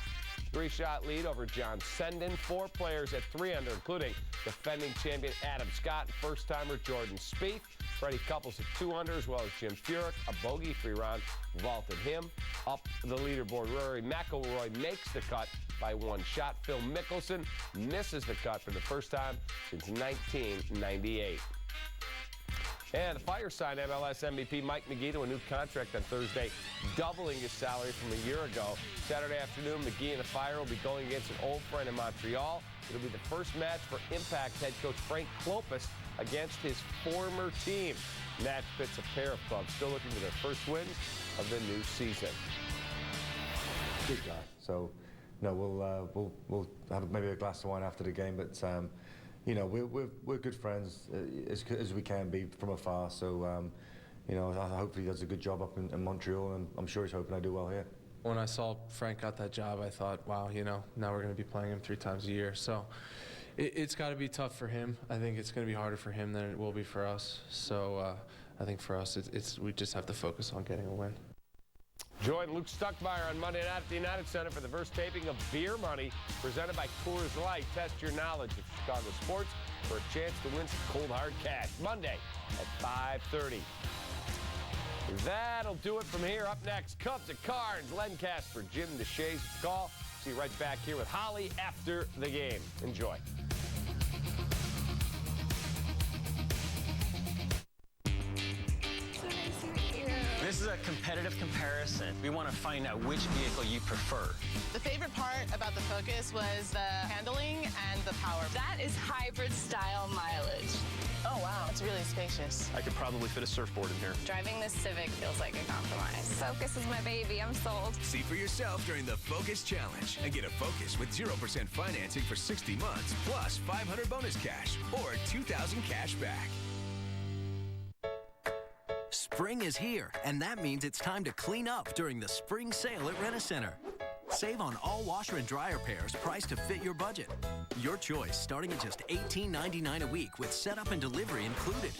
3-shot lead over John Senden. 4 players at 3 under, including defending champion Adam Scott and first-timer Jordan Spieth. Freddie Couples at 2 under, as well as Jim Furyk. A bogey-free round vaulted him up the leaderboard. Rory McIlroy makes the cut by 1 shot. Phil Mickelson misses the cut for the first time since 1998. And the Fire signed MLS MVP Mike McGee to a new contract on Thursday, doubling his salary from a year ago. Saturday afternoon, McGee and the Fire will be going against an old friend in Montreal. It'll be the first match for Impact head coach Frank Klopas against his former team. Match pits a pair of clubs still looking for their first wins of the new season. Good guy. So, no, we'll have maybe a glass of wine after the game, but you know, we're good friends as we can be from afar. So, you know, hopefully he does a good job up in Montreal, and I'm sure he's hoping I do well here. When I saw Frank got that job, I thought, wow, you know, now we're going to be playing him 3 times a year. So it's got to be tough for him. I think it's going to be harder for him than it will be for us. So I think for us, we just have to focus on getting a win. Join Luke Stuckmeyer on Monday night at the United Center for the first taping of Beer Money, presented by Coors Light. Test your knowledge of Chicago sports for a chance to win some cold hard cash. Monday at 5:30. That'll do it from here. Up next, Cubs at Cards. Len Casper, Jim DeShays at the call. See you right back here with Holly after the game. Enjoy. This is a competitive comparison. We want to find out which vehicle you prefer. The favorite part about the Focus was the handling and the power. That is hybrid style mileage. Oh, wow. It's really spacious. I could probably fit a surfboard in here. Driving this Civic feels like a compromise. Focus is my baby. I'm sold. See for yourself during the Focus Challenge and get a Focus with 0% financing for 60 months plus $500 bonus cash or $2,000 cash back. Spring is here, and that means it's time to clean up during the spring sale at Rent-A-Center. Save on all washer and dryer pairs priced to fit your budget. Your choice starting at just $18.99 a week with setup and delivery included.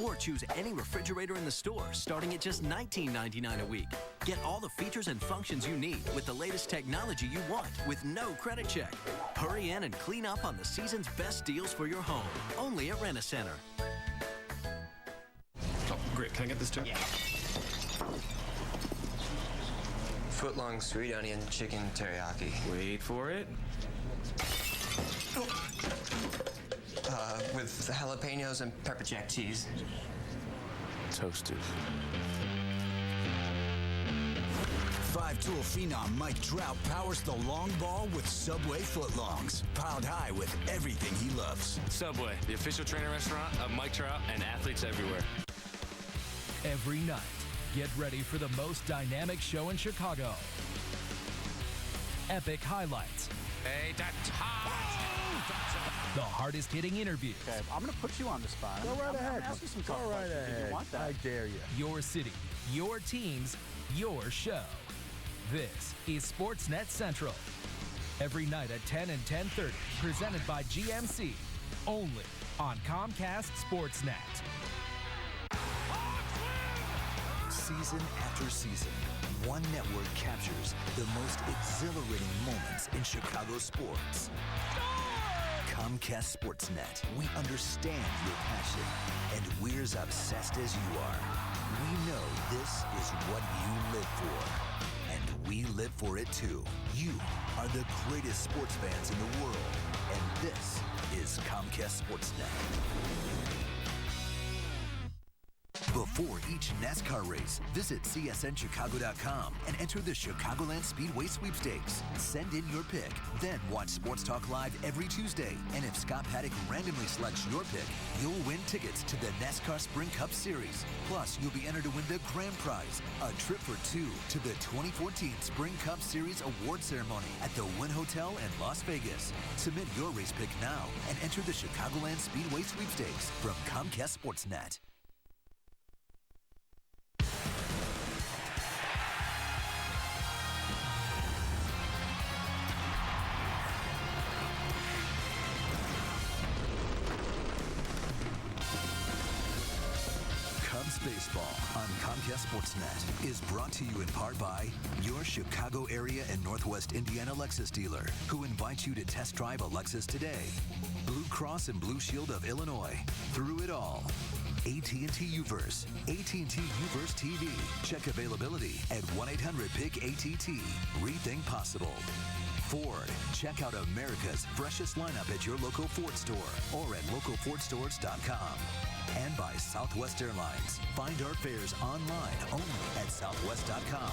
Or choose any refrigerator in the store starting at just $19.99 a week. Get all the features and functions you need with the latest technology you want with no credit check. Hurry in and clean up on the season's best deals for your home. Only at Rent-A-Center. Oh, great. Can I get this too? Yeah. Footlong sweet onion chicken teriyaki. Wait for it. With the jalapenos and pepper jack cheese. Toasted. 5-tool phenom Mike Trout powers the long ball with Subway footlongs. Piled high with everything he loves. Subway, the official training restaurant of Mike Trout and athletes everywhere. Every night, get ready for the most dynamic show in Chicago. Epic highlights. Hey, that's hot. The hardest hitting interviews. Okay, I'm going to put you on the spot. Go right ahead. Ask you some Go tough right questions. ahead. You want that? I dare you. Your city, your teams, your show. This is Sportsnet Central. Every night at 10 and 10:30. Presented by GMC. Only on Comcast Sportsnet. Season after season, one network captures the most exhilarating moments in Chicago sports. Comcast Sportsnet. We understand your passion, and we're as obsessed as you are. We know this is what you live for, and we live for it too. You are the greatest sports fans in the world, and this is Comcast Sportsnet. Before each NASCAR race, visit CSNChicago.com and enter the Chicagoland Speedway Sweepstakes. Send in your pick, then watch Sports Talk Live every Tuesday. And if Scott Paddock randomly selects your pick, you'll win tickets to the NASCAR Sprint Cup Series. Plus, you'll be entered to win the grand prize, a trip for two to the 2014 Spring Cup Series award ceremony at the Wynn Hotel in Las Vegas. Submit your race pick now and enter the Chicagoland Speedway Sweepstakes from Comcast Sportsnet. Baseball on Comcast Sportsnet is brought to you in part by your Chicago area and Northwest Indiana Lexus dealer, who invites you to test drive a Lexus today. Blue Cross and Blue Shield of Illinois. Through it all. AT&T Uverse. AT&T Uverse TV. Check availability at 1-800-PIC-ATT. Rethink possible. Ford. Check out America's freshest lineup at your local Ford store or at localfordstores.com. And by Southwest Airlines. Find our fares online only at southwest.com.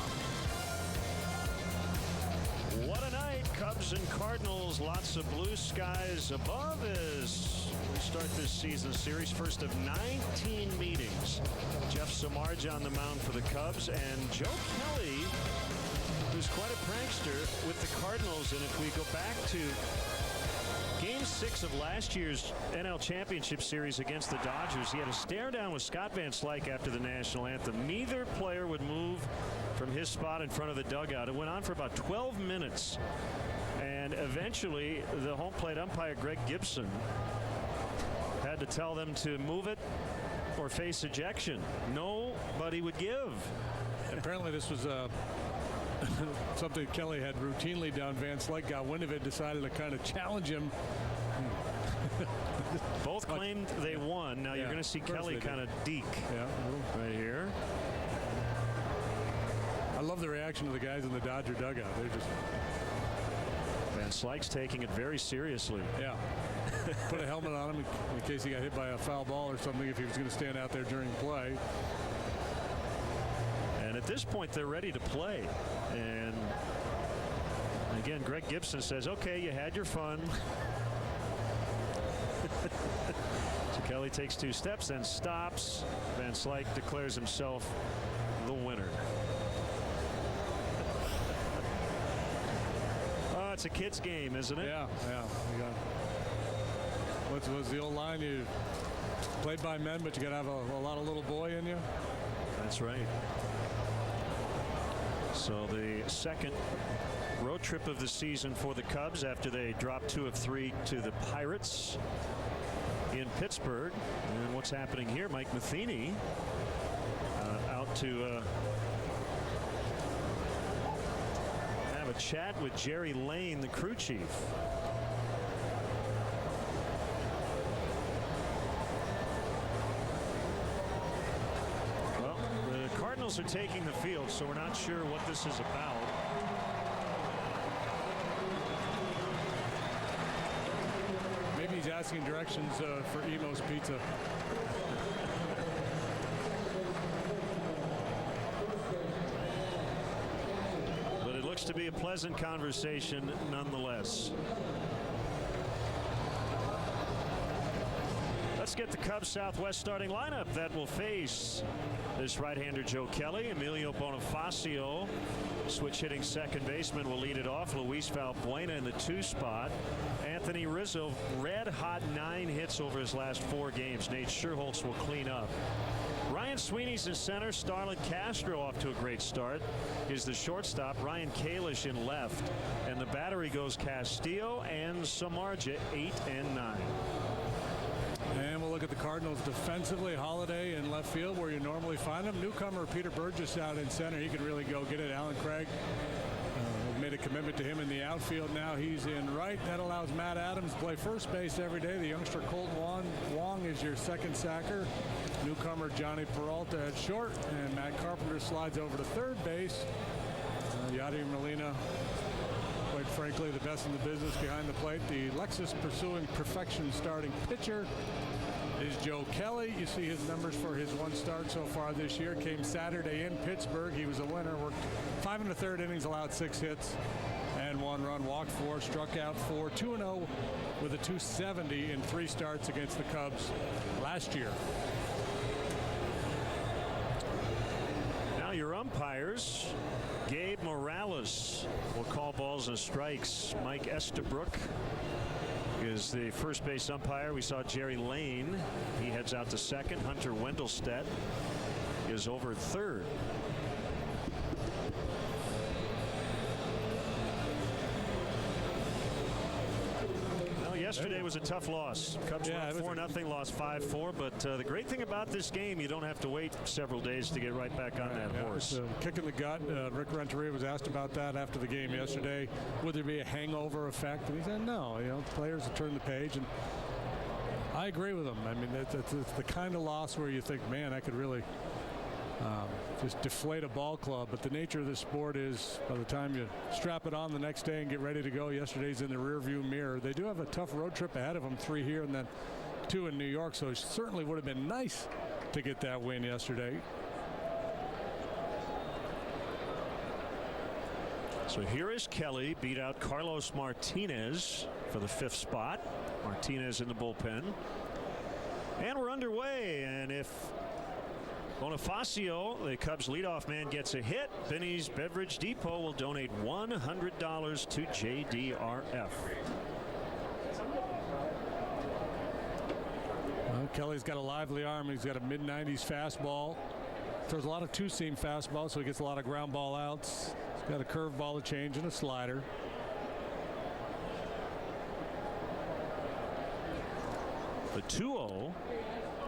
What a night. Cubs and Cardinals. Lots of blue skies above as we start this season series. First of 19 meetings. Jeff Samardzija on the mound for the Cubs, and Joe Kelly, who's quite a prankster with the Cardinals. And if we go back to Game 6 of last year's NL Championship Series against the Dodgers, he had a stare down with Scott Van Slyke after the national anthem. Neither player would move from his spot in front of the dugout. It went on for about 12 minutes. And eventually, the home plate umpire, Greg Gibson, had to tell them to move it or face ejection. Nobody would give. Apparently, this was something Kelly had routinely done. Van Slyke got wind of it, decided to kind of challenge him. Both claimed they won. Now you're going to see Kelly kind of deke. Yeah, right here. I love the reaction of the guys in the Dodger dugout. They're just. Van Slyke's taking it very seriously. Yeah. Put a helmet on him in case he got hit by a foul ball or something, if he was going to stand out there during play. And at this point, they're ready to play. And again, Greg Gibson says, okay, you had your fun. So Kelly takes 2 steps, then stops. Van Slyke declares himself the winner. Oh, it's a kid's game, isn't it? Yeah. What was the old line? You played by men, but you got to have a lot of little boy in you. That's right. So the second road trip of the season for the Cubs after they dropped 2 of 3 to the Pirates in Pittsburgh. And what's happening here? Mike Matheny out to have a chat with Jerry Lane, the crew chief. Cardinals are taking the field, so we're not sure what this is about. Maybe he's asking directions for Emo's Pizza. But it looks to be a pleasant conversation nonetheless. Let's get the Cubs Southwest starting lineup that will face this right-hander Joe Kelly. Emilio Bonifacio, switch hitting second baseman, will lead it off. Luis Valbuena in the 2 spot. Anthony Rizzo, red hot 9 hits over his last 4 games. Nate Scherholtz will clean up. Ryan Ryan Sweeney's in center. Starling Castro off to a great start. Is the shortstop. Ryan Kalish in left. And the battery goes Castillo and Samardzija, 8 and 9. And we'll look at the Cardinals defensively. Holiday in left field where you normally find him. Newcomer Peter Burgess out in center. He can really go get it. Alan Craig made a commitment to him in the outfield. Now he's in right. That allows Matt Adams to play first base every day. The youngster Colton Wong is your second sacker. Newcomer Johnny Peralta at short. And Matt Carpenter slides over to third base. Yadier Molina, quite frankly, the best in the business behind the plate. The Lexus pursuing perfection starting pitcher is Joe Kelly. You see his numbers for his one start so far this year. Came Saturday in Pittsburgh. He was a winner. Worked 5 1/3 innings, allowed 6 hits and 1 run. Walked 4, struck out 4. 2-0 with a .270 in 3 starts against the Cubs last year. Now your umpires. Gabe Morales will call balls and strikes. Mike Estabrook is the first base umpire. We saw Jerry Lane. He heads out to second. Hunter Wendelstedt is over third. Well, yesterday was a tough loss. Cubs were up 4-0, lost 5-4. But the great thing about this game, you don't have to wait several days to get right back on that horse. Kick in the gut. Rick Renteria was asked about that after the game yesterday. Would there be a hangover effect? And he said no. You know, players have turned the page, and I agree with him. I mean, it's the kind of loss where you think, man, that could really just deflate a ball club. But the nature of this sport is, by the time you strap it on the next day and get ready to go, yesterday's in the rearview mirror. They do have a tough road trip ahead of them, 3 here and then 2 in New York. So it certainly would have been nice to get that win yesterday. So here is Kelly, beat out Carlos Martinez for the 5th spot. Martinez in the bullpen. And we're underway. And if Bonifacio, the Cubs leadoff man, gets a hit, Benny's Beverage Depot will donate $100 to JDRF. Well, Kelly's got a lively arm. He's got a mid-90s fastball. Throws a lot of two-seam fastball, so he gets a lot of ground ball outs. He's got a curveball, a change, and a slider. The 2-0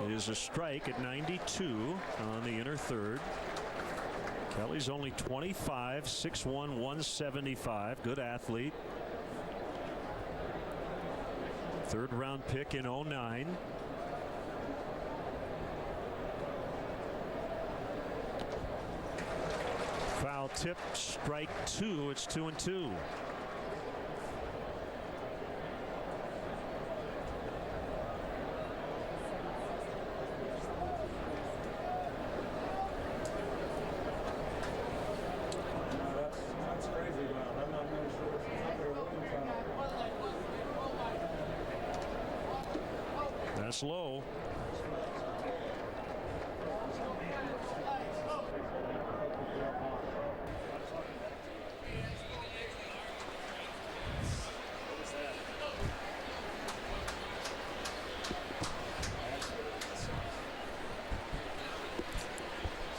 is a strike at 92 on the inner third. Kelly's only 25, 6'1", 175. Good athlete. 3rd round pick in 09. Foul tip, strike 2. It's 2-2. That's low.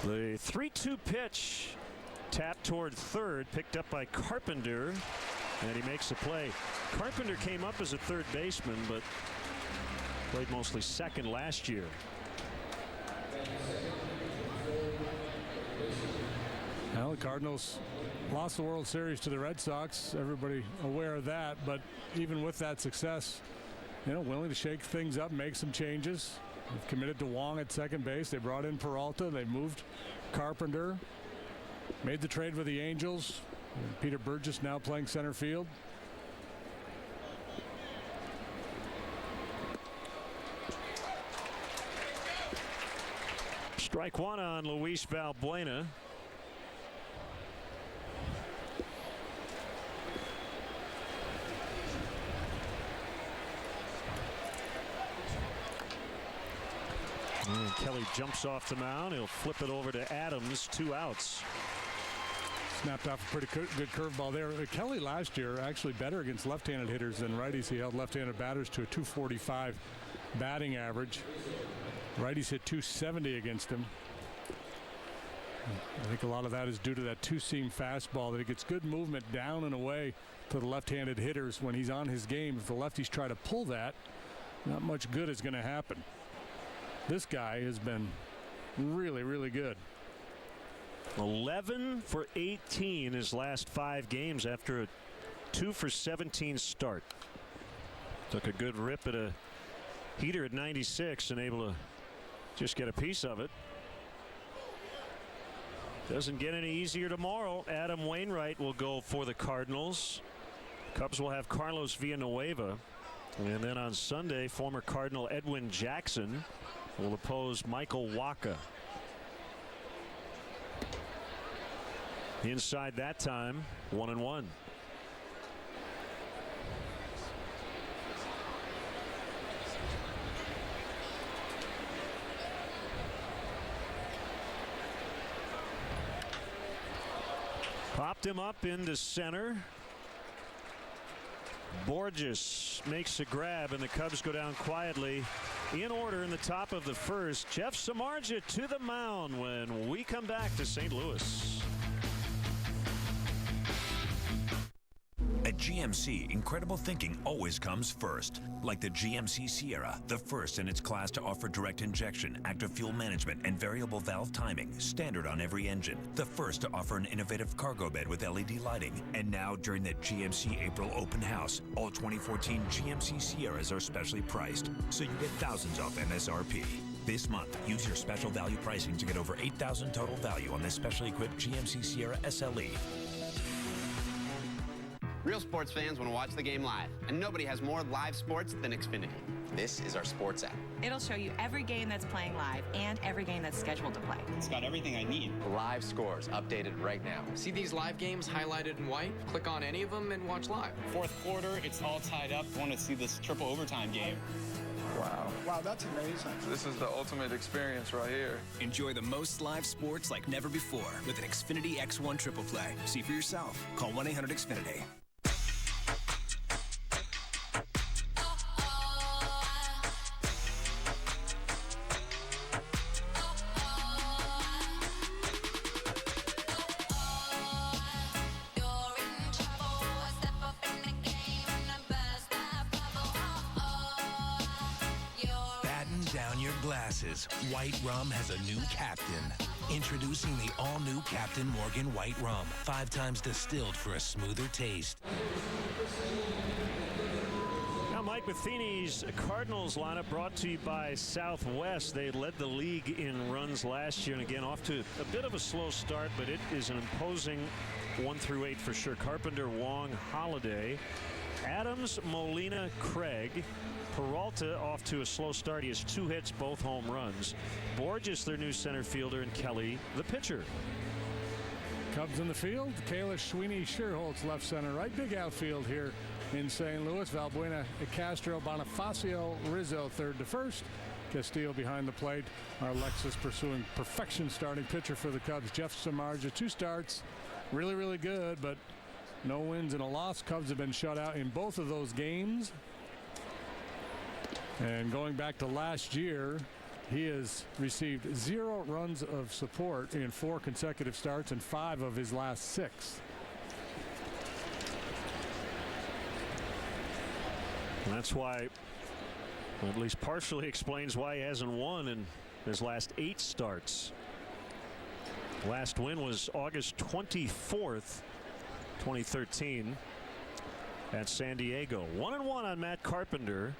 The 3-2 pitch tapped toward third, picked up by Carpenter, and he makes the play. Carpenter came up as a third baseman, but played mostly second last year. Well, the Cardinals lost the World Series to the Red Sox. Everybody aware of that, but even with that success, you know, willing to shake things up, make some changes. They've committed to Wong at second base. They brought in Peralta. They moved Carpenter. Made the trade with the Angels. And Peter Burgess now playing center field. Strike 1 on Luis Valbuena. And Kelly jumps off the mound. He'll flip it over to Adams. 2 outs. Snapped off a pretty good curveball there. Kelly last year actually better against left-handed hitters than righties. He held left-handed batters to a .245 batting average. Righties hit .270 against him. I think a lot of that is due to that two-seam fastball, that it gets good movement down and away to the left-handed hitters when he's on his game. If the lefties try to pull that, not much good is going to happen. This guy has been really, really good. 11 for 18 his last 5 games after a 2 for 17 start. Took a good rip at a heater at 96 and able to just get a piece of it. Doesn't get any easier tomorrow. Adam Wainwright will go for the Cardinals. Cubs will have Carlos Villanueva. And then on Sunday, former Cardinal Edwin Jackson will oppose Michael Wacha. Inside that time, 1-1. Popped him up into center. Borges makes a grab, and the Cubs go down quietly in order in the top of the first. Jeff Samardzija to the mound when we come back to St. Louis. At GMC, incredible thinking always comes first. Like the GMC Sierra, the first in its class to offer direct injection, active fuel management, and variable valve timing, standard on every engine. The first to offer an innovative cargo bed with LED lighting. And now, during the GMC April open house, all 2014 GMC Sierras are specially priced, so you get thousands off MSRP. This month, use your special value pricing to get over $8,000 total value on this specially equipped GMC Sierra SLE. Real sports fans want to watch the game live, and nobody has more live sports than Xfinity. This is our sports app. It'll show you every game that's playing live and every game that's scheduled to play. It's got everything I need. Live scores updated right now. See these live games highlighted in white? Click on any of them and watch live. Fourth quarter, it's all tied up. I want to see this triple overtime game. Wow. Wow, that's amazing. This is the ultimate experience right here. Enjoy the most live sports like never before with an Xfinity X1 Triple Play. See for yourself. Call 1-800-XFINITY. White Rum has a new captain. Introducing the all-new Captain Morgan White Rum. 5 times distilled for a smoother taste. Now Mike Matheny's Cardinals lineup brought to you by Southwest. They led the league in runs last year, and again off to a bit of a slow start, but it is an imposing 1 through 8 for sure. Carpenter, Wong, Holiday, Adams, Molina, Craig. Peralta off to a slow start. He has 2 hits, both home runs. Borges, their new center fielder, and Kelly, the pitcher. Cubs in the field. Kalish, Sweeney, Sherholtz left center right. Big outfield here in St. Louis. Valbuena, Castro, Bonifacio, Rizzo third to first. Castillo behind the plate. Our Alexis pursuing perfection starting pitcher for the Cubs. Jeff Samardzija, 2 starts. Really, really good, but no wins and a loss. Cubs have been shut out in both of those games. And going back to last year, he has received 0 runs of support in 4 consecutive starts and 5 of his last 6. And that's why, well, at least partially explains why he hasn't won in his last 8 starts. Last win was August 24th, 2013 at San Diego. 1-1 on Matt Carpenter.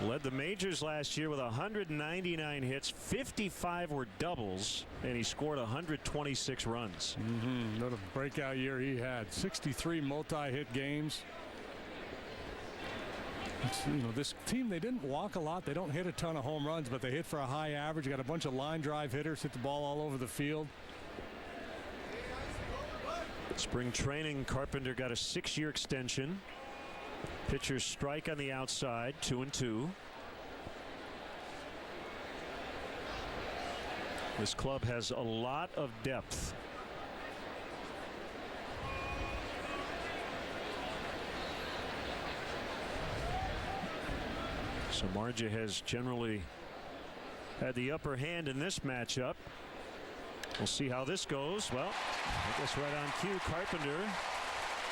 Led the majors last year with 199 hits, 55 were doubles, and he scored 126 runs. What a breakout year he had. 63 multi-hit games. This team, they didn't walk a lot. They don't hit a ton of home runs, but they hit for a high average. Got a bunch of line drive hitters, hit the ball all over the field. Spring training, Carpenter got a 6-year extension. Pitchers strike on the outside, 2-2. This club has a lot of depth. Samardzija has generally had the upper hand in this matchup. We'll see how this goes. Well, I guess right on cue, Carpenter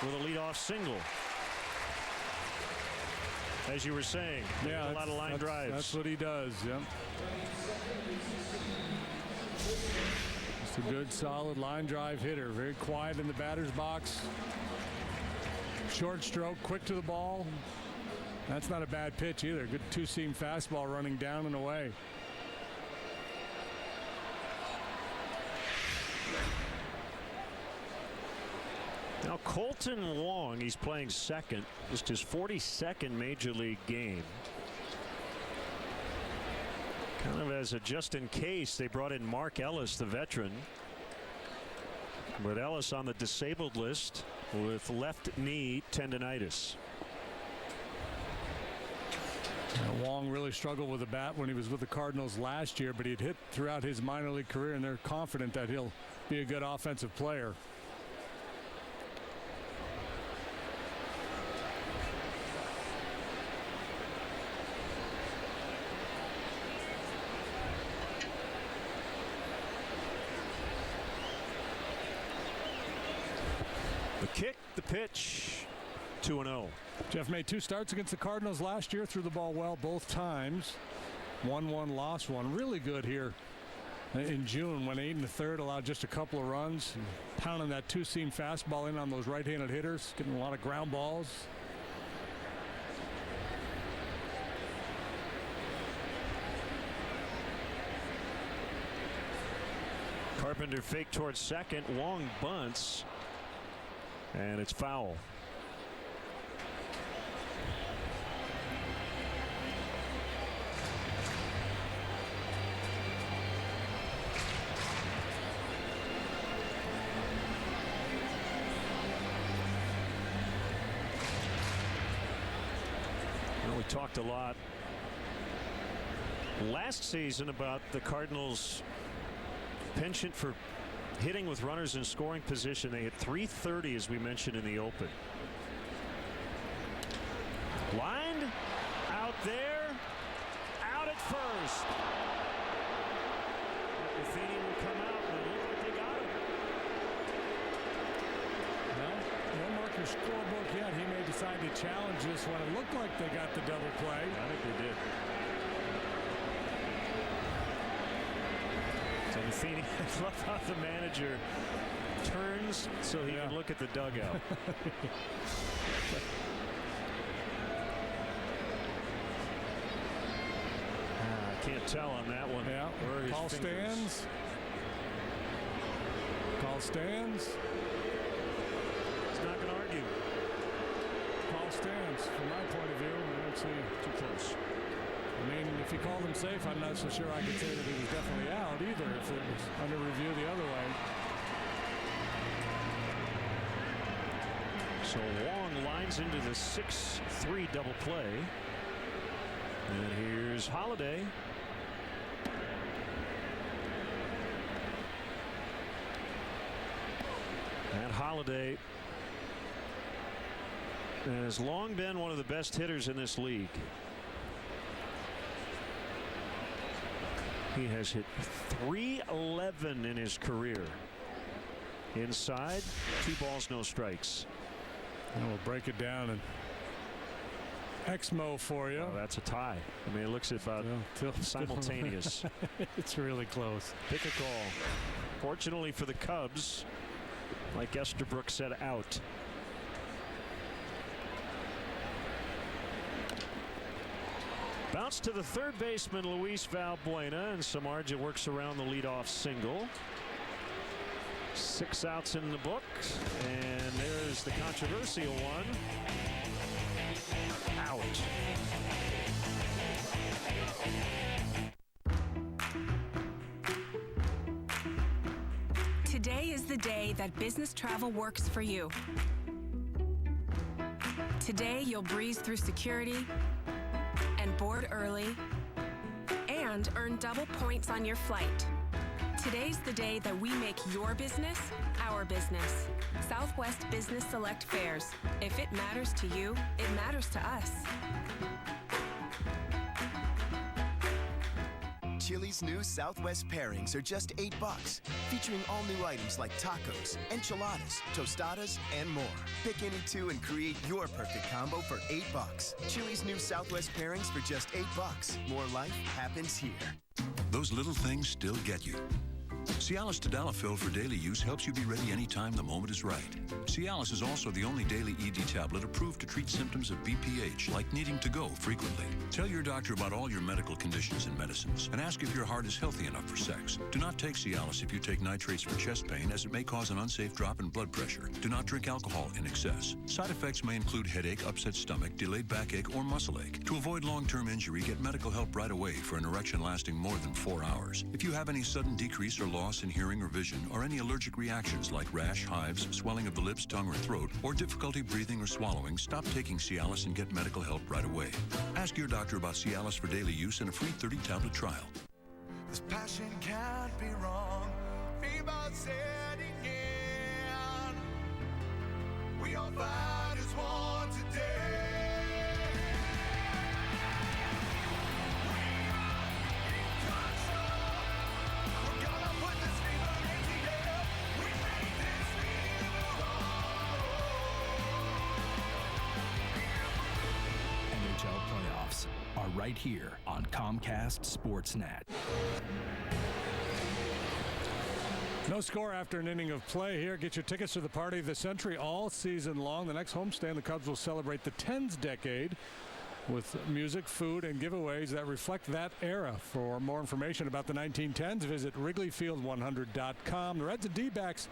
with a leadoff single. As you were saying, yeah, a lot of line drives. That's what he does. Yep. Just a good, solid line drive hitter. Very quiet in the batter's box. Short stroke, quick to the ball. That's not a bad pitch either. Good two-seam fastball running down and away. Now Colton Wong, he's playing second. Just his 42nd major league game. Kind of as a just in case, they brought in Mark Ellis, the veteran. But Ellis on the disabled list with left knee tendonitis. Wong really struggled with the bat when he was with the Cardinals last year, but he'd hit throughout his minor league career, and they're confident that he'll be a good offensive player. The kick, the pitch, 2-0. Jeff made 2 starts against the Cardinals last year, threw the ball well both times. 1-1, lost 1. Really good here in June, went 8 1/3, allowed just a couple of runs, pounding that two-seam fastball in on those right-handed hitters, getting a lot of ground balls. Carpenter fake towards second. Wong bunts, and it's foul. Well, we talked a lot last season about the Cardinals' penchant for hitting with runners in scoring position. They hit .330 as we mentioned in the open. Lined out there, out at first. Buffini will come out, and they look like they got him. Well, no marker scorebook yet. He may decide to challenge this one. It looked like they got the double play. I think they did. So Buffini, I love how the manager turns so he can look at the dugout. I can't tell on that one. Yeah. Call stands. Call stands. He's not going to argue. Call stands. From my point of view, I don't see too close. I mean, if he called him safe, I'm not so sure I could say that he was definitely out either if it was under review the other way. So Wong lines into the 6-3 double play. And here's Holiday. And Holiday has long been one of the best hitters in this league. He has hit .311 in his career. Inside, 2 balls, no strikes. And we'll break it down and Exmo for you. Oh, that's a tie. I mean, it looks about simultaneous. It's really close. Pick a call. Fortunately for the Cubs, like Estabrook said, out. Bounce to the third baseman, Luis Valbuena, and Samardzija works around the leadoff single. 6 outs in the book, and there's the controversial one. Out. Today is the day that business travel works for you. Today you'll breeze through security and board early and earn double points on your flight. Today's the day that we make your business our business. Southwest Business Select Fares. If it matters to you, it matters to us. Chili's new Southwest pairings are just $8, featuring all new items like tacos, enchiladas, tostadas, and more. Pick any two and create your perfect combo for $8. Chili's new Southwest pairings for just $8. More life happens here. Those little things still get you. Cialis Tadalafil for daily use helps you be ready anytime the moment is right. Cialis is also the only daily ED tablet approved to treat symptoms of BPH, like needing to go frequently. Tell your doctor about all your medical conditions and medicines, and ask if your heart is healthy enough for sex. Do not take Cialis if you take nitrates for chest pain, as it may cause an unsafe drop in blood pressure. Do not drink alcohol in excess. Side effects may include headache, upset stomach, delayed backache, or muscle ache. To avoid long-term injury, get medical help right away for an erection lasting more than 4 hours. If you have any sudden decrease or loss in hearing or vision, or any allergic reactions like rash, hives, swelling of the lips, tongue, or throat, or difficulty breathing or swallowing, stop taking Cialis and get medical help right away. Ask your doctor about Cialis for daily use and a free 30-tablet trial. This passion can't be wrong. Fever setting in. We all fight as one today. Playoffs are right here on Comcast Sportsnet. No score after an inning of play here. Get your tickets to the party of the century all season long. The next homestand, the Cubs will celebrate the Tens decade with music, food, and giveaways that reflect that era. For more information about the 1910s, visit WrigleyField100.com. The Reds and D-backs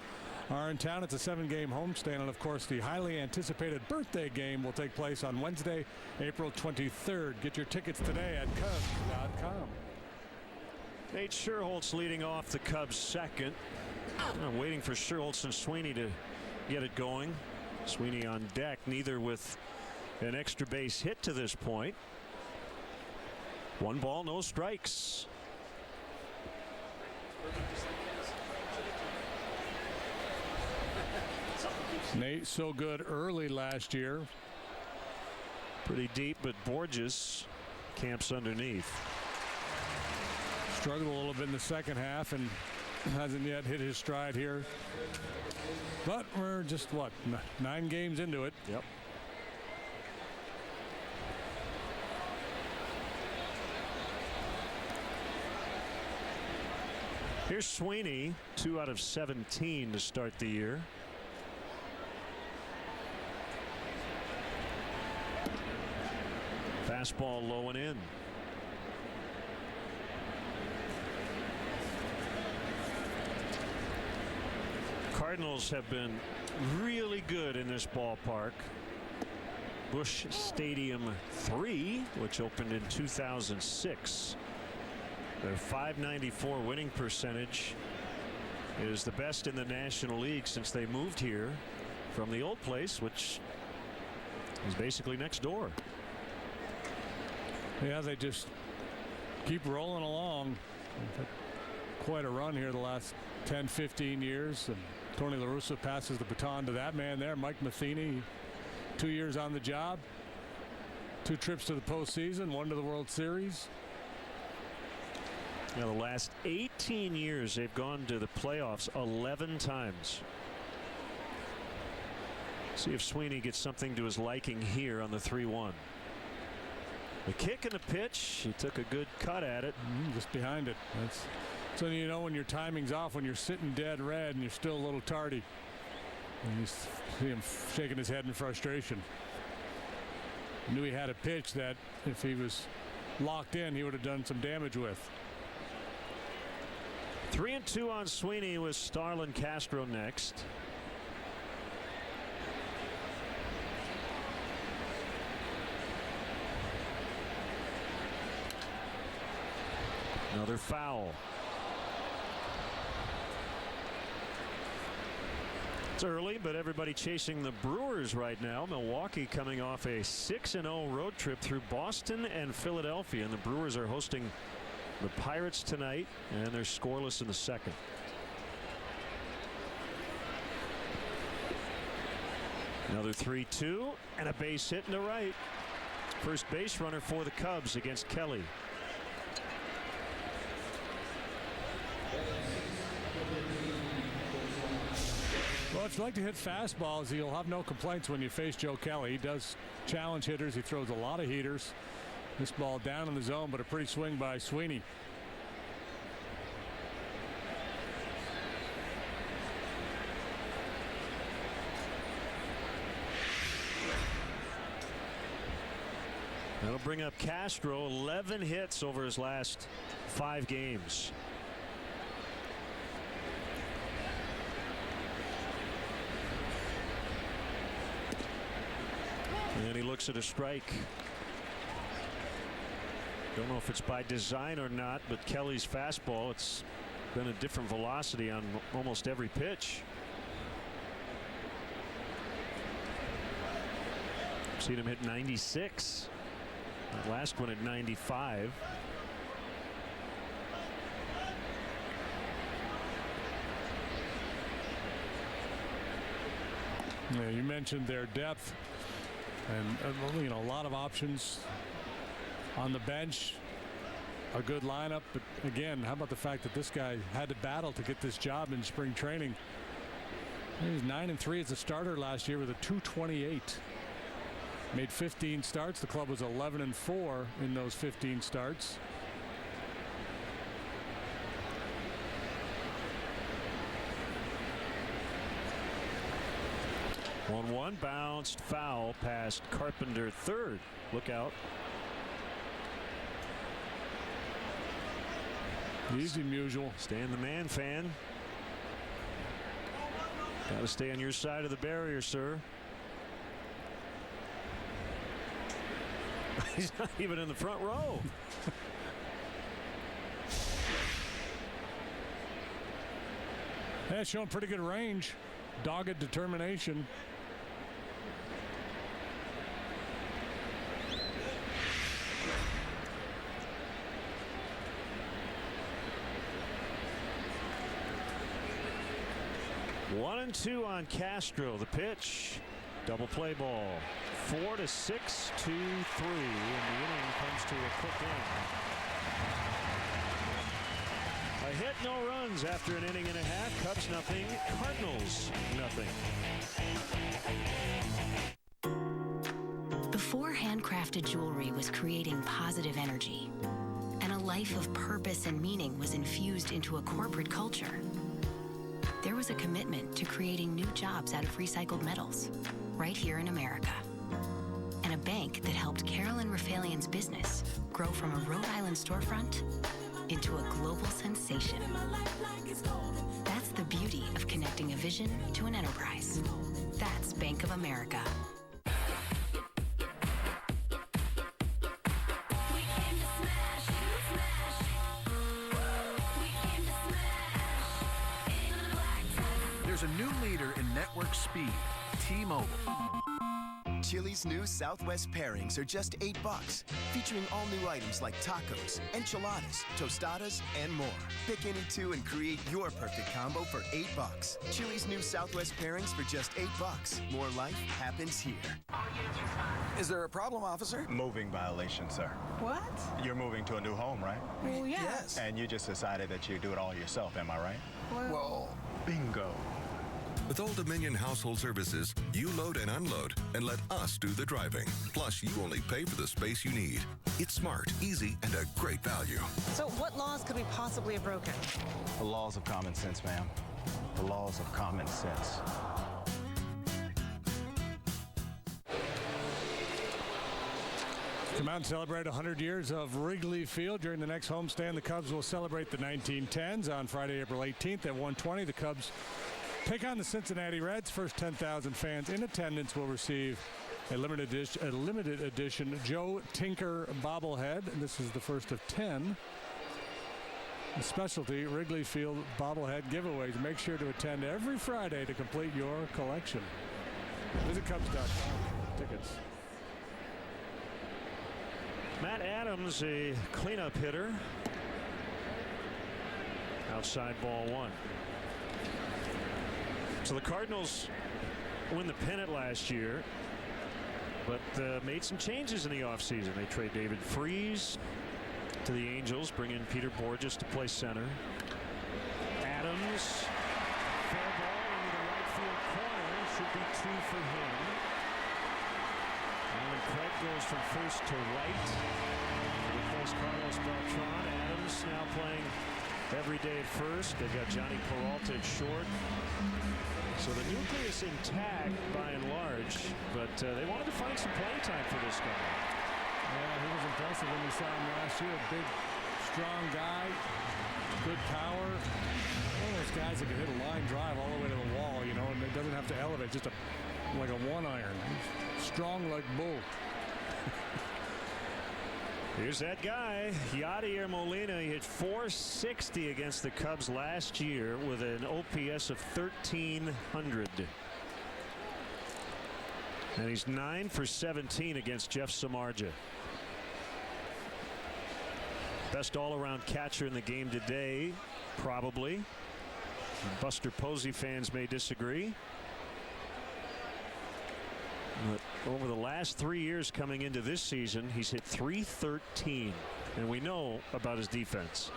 are in town. It's a 7-game homestand, and of course the highly anticipated birthday game will take place on Wednesday, April 23rd. Get your tickets today at Cubs.com. Nate Sherholtz leading off the Cubs second. Waiting for Sherholtz and Sweeney to get it going. Sweeney on deck, neither with an extra base hit to this point. 1 ball, no strikes. Nate so good early last year. Pretty deep, but Borges camps underneath. Struggled a little bit in the second half and hasn't yet hit his stride here. But we're just, 9 games into it. Yep. Here's Sweeney, 2 out of 17 to start the year. Fastball low and in. Cardinals have been really good in this ballpark. Busch Stadium 3, which opened in 2006. Their .594 winning percentage is the best in the National League since they moved here from the old place, which is basically next door. Yeah, they just keep rolling along. Quite a run here the last 10-15 years, and Tony La Russa passes the baton to that man there, Mike Matheny. 2 years on the job, 2 trips to the postseason, 1 to the World Series. The last 18 years they've gone to the playoffs 11 times. See if Sweeney gets something to his liking here on the 3-1. The kick and the pitch. He took a good cut at it. Just behind it. That's so you know when your timing's off, when you're sitting dead red and you're still a little tardy. And you see him shaking his head in frustration. Knew he had a pitch that if he was locked in, he would have done some damage with. 3-2 on Sweeney with Starling Castro next. Another foul. It's early, but everybody chasing the Brewers right now. Milwaukee coming off a 6-0 road trip through Boston and Philadelphia, and the Brewers are hosting the Pirates tonight, and they're scoreless in the second. Another 3-2 and a base hit in the right. First base runner for the Cubs against Kelly. if you like to hit fastballs, you'll have no complaints when you face Joe Kelly. He does challenge hitters. He throws a lot of heaters. This ball down in the zone, but a pretty swing by Sweeney. That'll bring up Castro, 11 hits over his last 5 games. And he looks at a strike. Don't know if it's by design or not, but Kelly's fastball, it's been a different velocity on almost every pitch. Seen him hit 96. That last one at 95. Yeah, you mentioned their depth, and you know, a lot of options on the bench. A good lineup, but again, how about the fact that this guy had to battle to get this job in spring training? He was 9-3 as a starter last year with a .228. Made 15 starts. The club was 11-4 in those 15 starts. One bounced foul past Carpenter, third. Look out. Easy Musial. Stan the Man fan. Got to stay on your side of the barrier, sir. He's not even in the front row. Yeah, showing pretty good range. Dogged determination. One and two on Castro. The pitch. Double play ball. 4-6, 2-3, and the inning comes to a quick end. A hit, no runs after an inning and a half. Cubs nothing, Cardinals nothing. Before handcrafted jewelry was creating positive energy, and a life of purpose and meaning was infused into a corporate culture, there was a commitment to creating new jobs out of recycled metals, right here in America. And a bank that helped Carolyn Rafaelian's business grow from a Rhode Island storefront into a global sensation. That's the beauty of connecting a vision to an enterprise. That's Bank of America. There's a new leader in network speed, T-Mobile. Chili's new Southwest pairings are just $8, featuring all new items like tacos, enchiladas, tostadas, and more. Pick any two and create your perfect combo for $8. Chili's new Southwest pairings for just $8. More life happens here. Is there a problem, officer? Moving violation, sir. What? You're moving to a new home, right? Well, yes. And you just decided that you do it all yourself, am I right? Well, bingo. With Old Dominion Household Services, you load and unload and let us do the driving. Plus, you only pay for the space you need. It's smart, easy, and a great value. so what laws could we possibly have broken? The laws of common sense, ma'am. The laws of common sense. Come out and celebrate 100 years of Wrigley Field. During the next homestand, the Cubs will celebrate the 1910s on Friday, April 18th at 1:20. The Cubs take on the Cincinnati Reds. First 10,000 fans in attendance will receive a limited edition Joe Tinker bobblehead. And this is the first of 10 specialty Wrigley Field bobblehead giveaways. Make sure to attend every Friday to complete your collection. Visit Cubs.com. Tickets. Matt Adams, a cleanup hitter. Outside ball one. So the Cardinals win the pennant last year, but made some changes in the offseason. They trade David Freese to the Angels, bring in Peter Borges to play center. Adams, fair ball into the right field corner. for him. Alan Craig goes from first to right. Because Carlos Beltran. Adams now playing every day at first. They've got Johnny Peralta at short. So the nucleus intact by and large, but they wanted to find some playing time for this guy. Yeah, he was impressive when we saw him last year. Big, strong guy, good power. One of those guys that can hit a line drive all the way to the wall, you know, and it doesn't have to elevate, just like a one iron. Strong like bull. Here's that guy, Yadier Molina. He hit .460 against the Cubs last year with an OPS of 1,300. And he's 9 for 17 against Jeff Samardzija. Best all-around catcher in the game today, probably. Buster Posey fans may disagree. But over the last 3 years coming into this season, he's hit .313, and we know about his defense.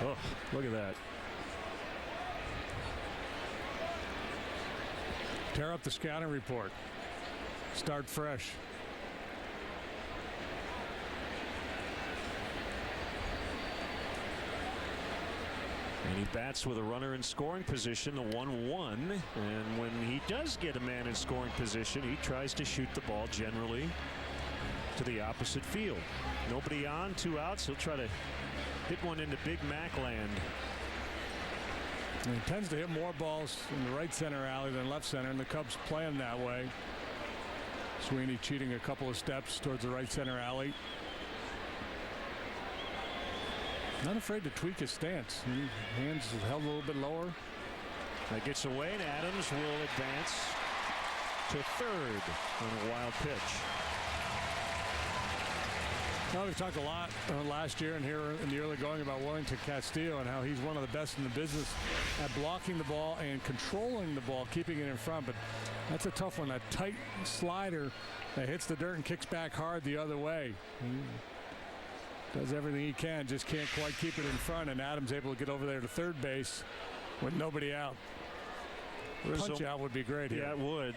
Oh, look at that. Tear up the scouting report. Start fresh. And he bats with a runner in scoring position, the 1-1. And when he does get a man in scoring position, he tries to shoot the ball generally to the opposite field. Nobody on, 2 outs. He'll try to hit one into Big Mac land. And he tends to hit more balls in the right center alley than left center, and the Cubs play him that way. Sweeney cheating a couple of steps towards the right center alley. Not afraid to tweak his stance. Hands held a little bit lower. That gets away, and Adams will advance to third on a wild pitch. Well, we've talked a lot last year and here in the early going about Wellington Castillo and how he's one of the best in the business at blocking the ball and controlling the ball, keeping it in front. But that's a tough one. That tight slider that hits the dirt and kicks back hard the other way. Does everything he can, just can't quite keep it in front, and Adams able to get over there to third base with nobody out. Punch out would be great here. Yeah, it would.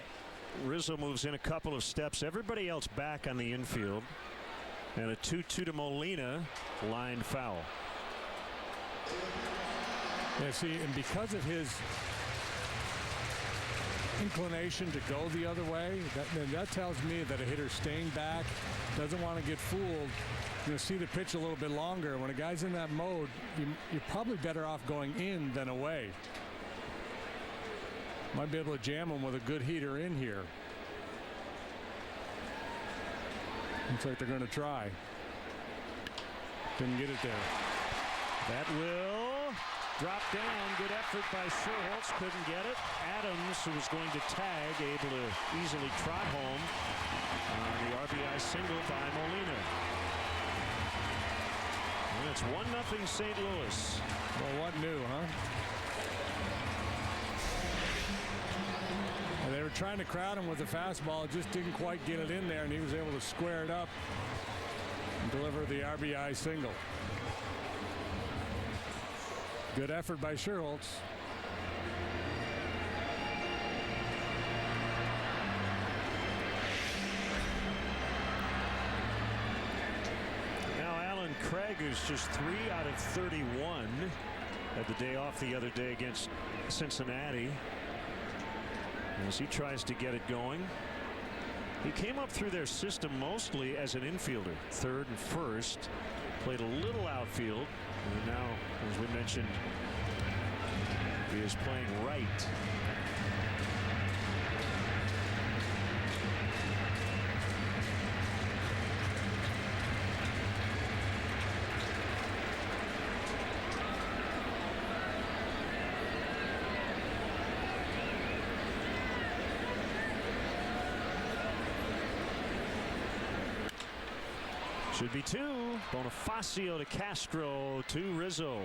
Rizzo moves in a couple of steps. Everybody else back on the infield. And a 2-2 to Molina, lined foul. Yeah, see, and because of his inclination to go the other way, that tells me that a hitter staying back doesn't want to get fooled. You'll see the pitch a little bit longer. When a guy's in that mode, you're probably better off going in than away. Might be able to jam him with a good heater in here. Looks like they're going to try. Didn't get it there. That will drop down. Good effort by Sherholtz. Couldn't get it. Adams, who was going to tag, able to easily trot home on the RBI single by Molina. And it's 1-0 St. Louis. Well, what new, huh? And they were trying to crowd him with the fastball. Just didn't quite get it in there, and he was able to square it up and deliver the RBI single. Good effort by Sherholtz. Now Alan Craig is just 3 out of 31. Had the day off the other day against Cincinnati. As he tries to get it going. He came up through their system mostly as an infielder, third and first. Played a little outfield, and now, as we mentioned, he is playing right. Should be 2. Bonifacio to Castro to Rizzo.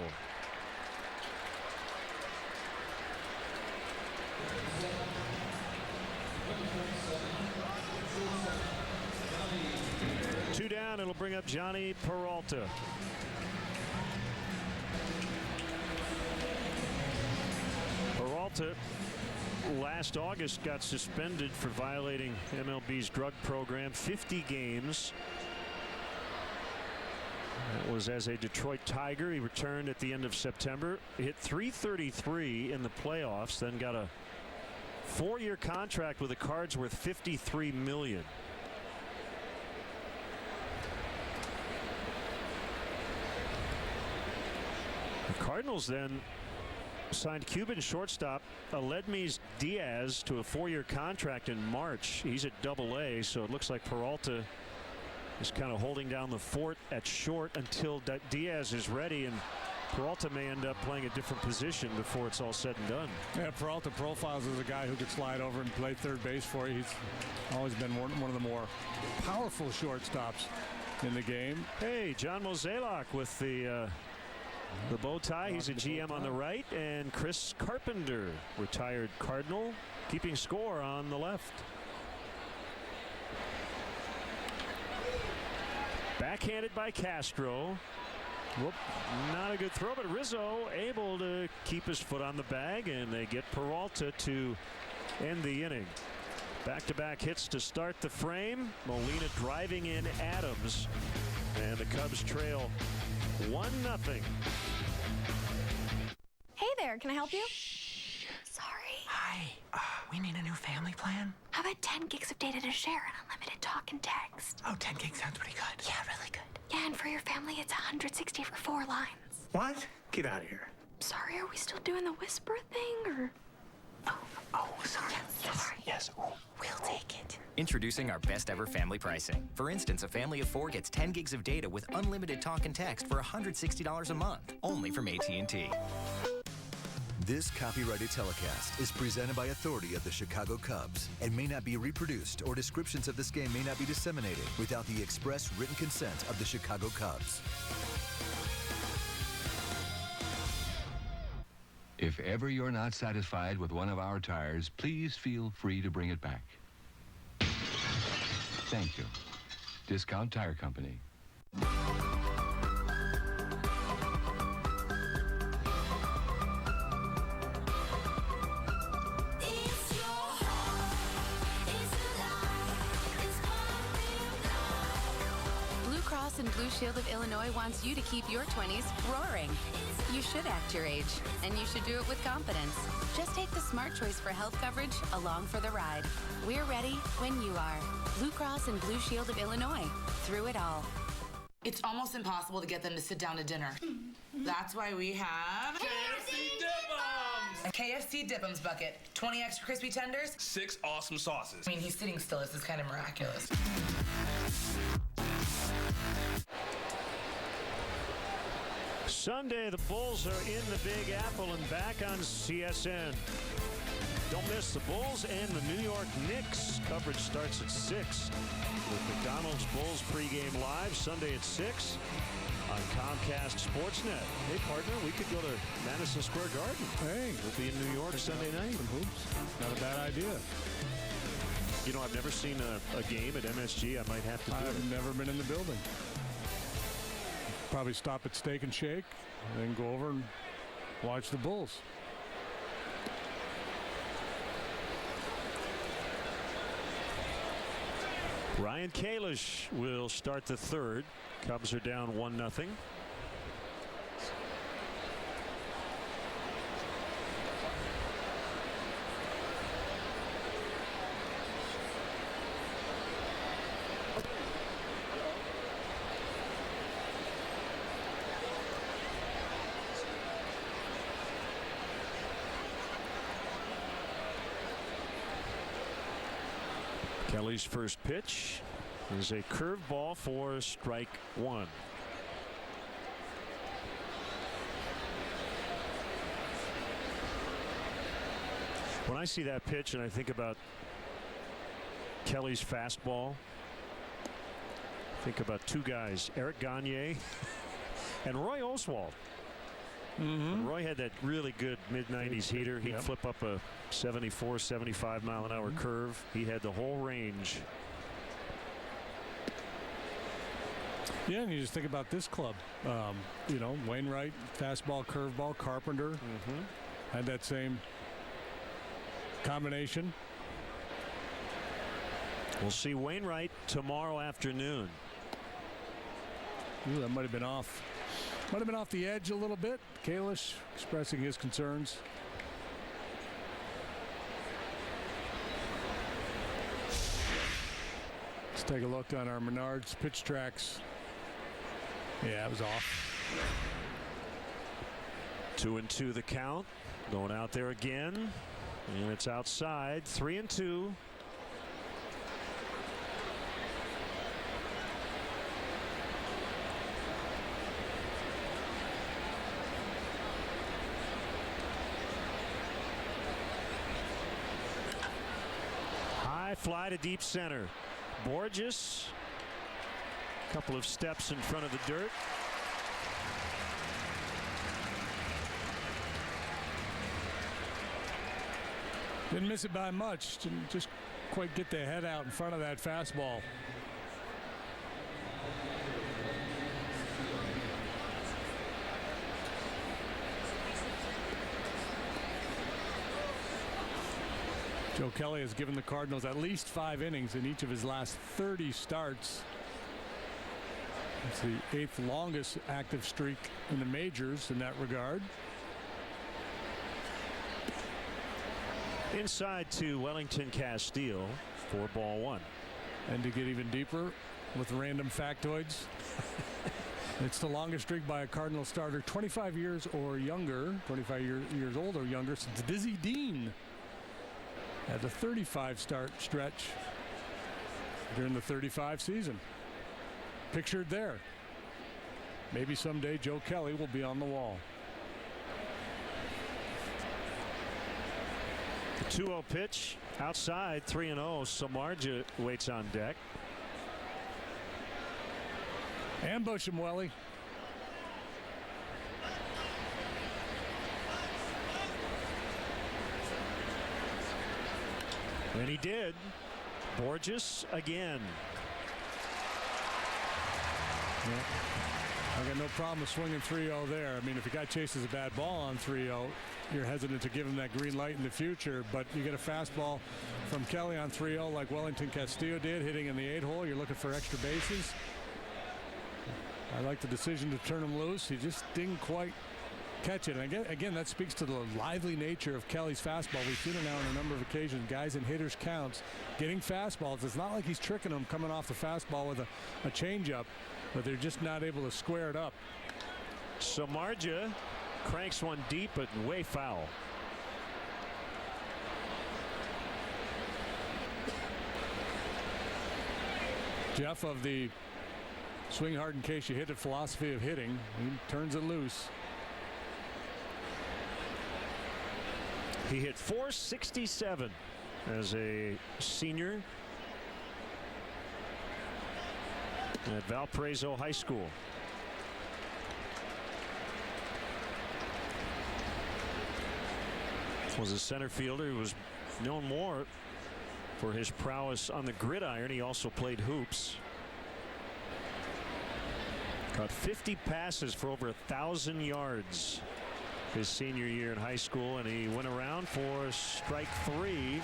Two down. It'll bring up Johnny Peralta. Peralta last August got suspended for violating MLB's drug program, 50 games. That was as a Detroit Tiger. He returned at the end of September, hit .333 in the playoffs, then got a 4-year contract with the Cards worth $53 million. The Cardinals then signed Cuban shortstop Aledmys Diaz to a 4-year contract in March. He's at Double-A, so it looks like Peralta is kind of holding down the fort at short until Diaz is ready, and Peralta may end up playing a different position before it's all said and done. Yeah, Peralta profiles as a guy who could slide over and play third base for you. He's always been one of the more powerful shortstops in the game. Hey, John Mozeliak with the bow tie. He's a GM on the right, and Chris Carpenter, retired Cardinal, keeping score on the left. Backhanded by Castro. Whoop, not a good throw, but Rizzo able to keep his foot on the bag, and they get Peralta to end the inning. Back-to-back hits to start the frame. Molina driving in Adams, and the Cubs trail 1-0. Hey there, can I help you? Sorry. Hi. We need a new family plan. How about 10 gigs of data to share and unlimited talk and text? Oh, 10 gigs sounds pretty good. Yeah, really good. Yeah, and for your family, it's 160 for 4 lines. What? Get out of here. Sorry, are we still doing the whisper thing, or? Oh, sorry. Yes. Ooh. We'll take it. Introducing our best ever family pricing. For instance, a family of 4 gets 10 gigs of data with unlimited talk and text for $160 a month, only from AT&T. This copyrighted telecast is presented by authority of the Chicago Cubs and may not be reproduced, or descriptions of this game may not be disseminated without the express written consent of the Chicago Cubs. If ever you're not satisfied with one of our tires, please feel free to bring it back. Thank you. Discount Tire Company. And Blue Shield of Illinois wants you to keep your 20s roaring. You should act your age, and you should do it with confidence. Just take the smart choice for health coverage along for the ride. We're ready when you are. Blue Cross and Blue Shield of Illinois. Through it all. It's almost impossible to get them to sit down to dinner. That's why we have KFC Dip-Ums! A KFC Dip-Ums bucket. 20 extra crispy tenders. 6 awesome sauces. I mean, he's sitting still. This is kind of miraculous. Sunday, the Bulls are in the Big Apple and back on CSN. Don't miss the Bulls and the New York Knicks. Coverage starts at 6 with McDonald's Bulls pregame live Sunday at 6 on Comcast Sportsnet. Hey, partner, we could go to Madison Square Garden. Hey, we'll be in New York Sunday night. Some hoops. Not a bad idea. You know, I've never seen a game at MSG. I might have to do it. I've never been in the building. Probably stop at Steak and Shake, and then go over and watch the Bulls. Ryan Kalish will start the third. Cubs are down 1-0. Kelly's first pitch is a curveball for strike 1. When I see that pitch and I think about Kelly's fastball, think about 2 guys, Eric Gagne and Roy Oswalt. Roy had that really good mid-90s heater. He'd flip up a 74, 75 mile an hour curve. He had the whole range. Yeah, and you just think about this club. You know, Wainwright, fastball, curveball, Carpenter had that same combination. We'll see Wainwright tomorrow afternoon. Ooh, that might have been off. Might have been off the edge a little bit. Kalish expressing his concerns. Let's take a look on our Menards pitch tracks. Yeah, it was off. 2-2 the count. Going out there again. And it's outside. 3-2. High fly to deep center. Borges. A couple of steps in front of the dirt. Didn't miss it by much. Didn't just quite get the head out in front of that fastball. Joe Kelly has given the Cardinals at least 5 innings in each of his last 30 starts. It's the 8th longest active streak in the majors in that regard. Inside to Wellington Castillo for ball 1. And to get even deeper with random factoids, it's the longest streak by a Cardinal starter 25 years or younger, 25 years old or younger, since Dizzy Dean had a 35 start stretch during the 35 season. Pictured there. Maybe someday Joe Kelly will be on the wall. The 2-0 pitch outside, 3-0. Samardzija waits on deck. Ambush him, Welly. And he did. Borges again. Yeah. I got no problem with swinging 3-0 there. I mean, if a guy chases a bad ball on 3-0, you're hesitant to give him that green light in the future. But you get a fastball from Kelly on 3-0 like Wellington Castillo did, hitting in the 8-hole. You're looking for extra bases. I like the decision to turn him loose. He just didn't quite catch it. And again, that speaks to the lively nature of Kelly's fastball. We've seen it now on a number of occasions. Guys in hitters' counts getting fastballs. It's not like he's tricking them coming off the fastball with a changeup, but they're just not able to square it up. Samardzija cranks one deep, but way foul. Jeff of the swing hard in case you hit it philosophy of hitting. He turns it loose. He hit .467 as a senior at Valparaiso High School. Was a center fielder who was known more for his prowess on the gridiron. He also played hoops. Caught 50 passes for over 1,000 yards his senior year in high school, and he went around for strike 3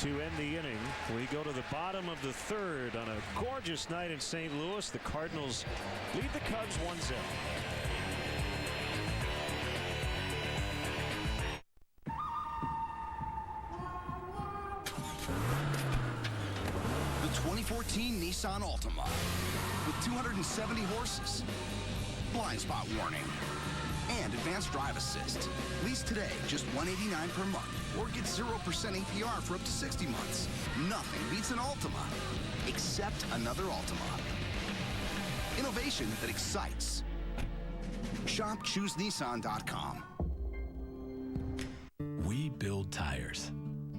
to end the inning. We go to the bottom of the 3rd on a gorgeous night in St. Louis. The Cardinals lead the Cubs 1-0. The 2014 Nissan Altima with 270 horses, blind spot warning, and advanced drive assist. Lease today, just $189 per month, or get 0% APR for up to 60 months. Nothing beats an Altima, except another Altima. Innovation that excites. Shop ChooseNissan.com. We build tires,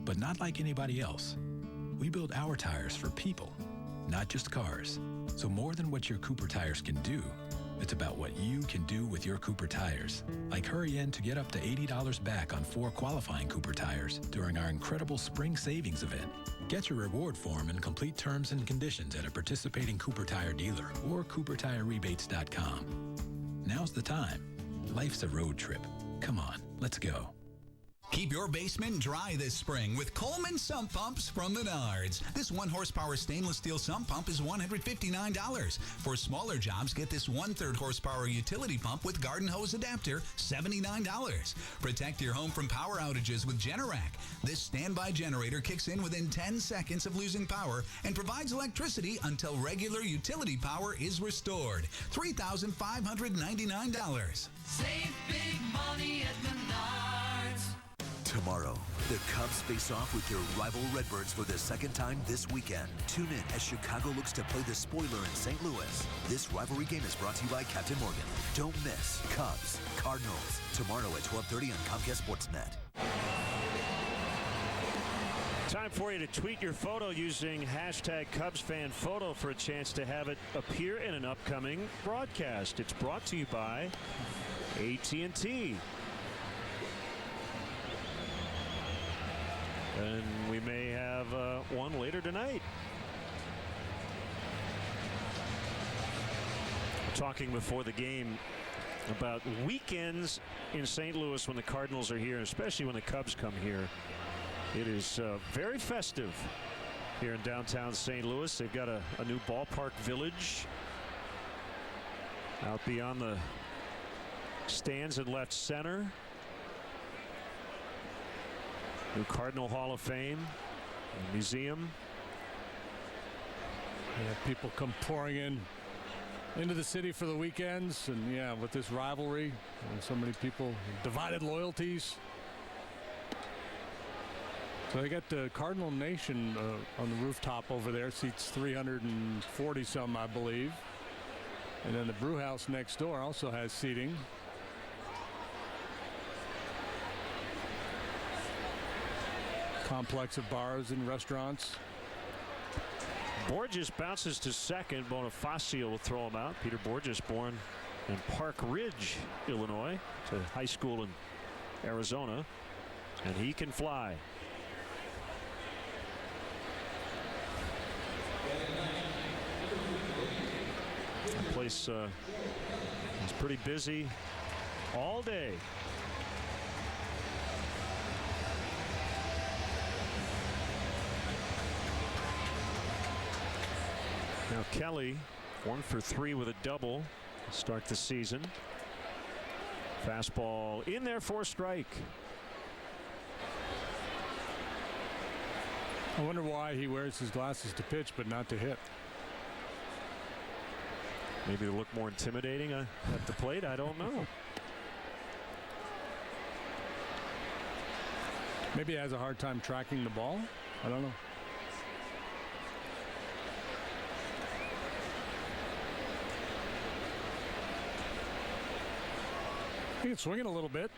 but not like anybody else. We build our tires for people, not just cars. So more than what your Cooper tires can do, it's about what you can do with your Cooper tires. Like hurry in to get up to $80 back on 4 qualifying Cooper tires during our incredible spring savings event. Get your reward form and complete terms and conditions at a participating Cooper Tire dealer or CooperTireRebates.com. Now's the time. Life's a road trip. Come on, let's go. Keep your basement dry this spring with Coleman sump pumps from Menards. This 1-horsepower stainless steel sump pump is $159. For smaller jobs, get this 1/3 horsepower utility pump with garden hose adapter, $79. Protect your home from power outages with Generac. This standby generator kicks in within 10 seconds of losing power and provides electricity until regular utility power is restored. $3,599. Save big money at Menards. Tomorrow, the Cubs face off with their rival Redbirds for the second time this weekend. Tune in as Chicago looks to play the spoiler in St. Louis. This rivalry game is brought to you by Captain Morgan. Don't miss Cubs, Cardinals, tomorrow at 12:30 on Comcast Sportsnet. Time for you to tweet your photo using hashtag CubsFanPhoto for a chance to have it appear in an upcoming broadcast. It's brought to you by AT&T. And we may have one later tonight. Talking before the game about weekends in St. Louis when the Cardinals are here, especially when the Cubs come here. It is very festive here in downtown St. Louis. They've got a new ballpark village out beyond the stands in left center. New Cardinal Hall of Fame museum. Yeah, people come pouring into the city for the weekends, and yeah, with this rivalry and so many people, divided loyalties. So they got the Cardinal Nation on the rooftop over there, seats 340 some, I believe. And then the brew house next door also has seating. Complex of bars and restaurants. Borges bounces to second. Bonifacio will throw him out. Peter Borges, born in Park Ridge, Illinois, to high school in Arizona, and he can fly. The place is pretty busy all day. Now Kelly, 1 for 3 with a double to start the season. Fastball in there for a strike. I wonder why he wears his glasses to pitch but not to hit. Maybe to look more intimidating at the plate. I don't know. Maybe he has a hard time tracking the ball. I don't know. He can swing it a little bit.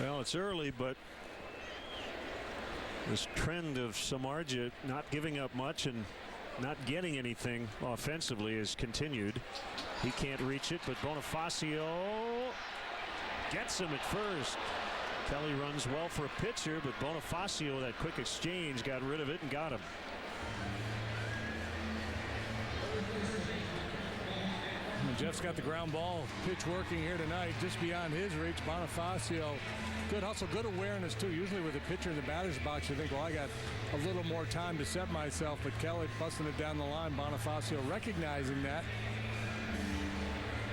Well, it's early, but this trend of Samardzija not giving up much and not getting anything offensively has continued. He can't reach it, but Bonifacio gets him at first. Kelly runs well for a pitcher, but Bonifacio, that quick exchange, got rid of it and got him. And Jeff's got the ground ball pitch working here tonight, just beyond his reach. Bonifacio, good hustle, good awareness too. Usually with a pitcher in the batter's box, you think, well, I got a little more time to set myself, but Kelly busting it down the line. Bonifacio recognizing that.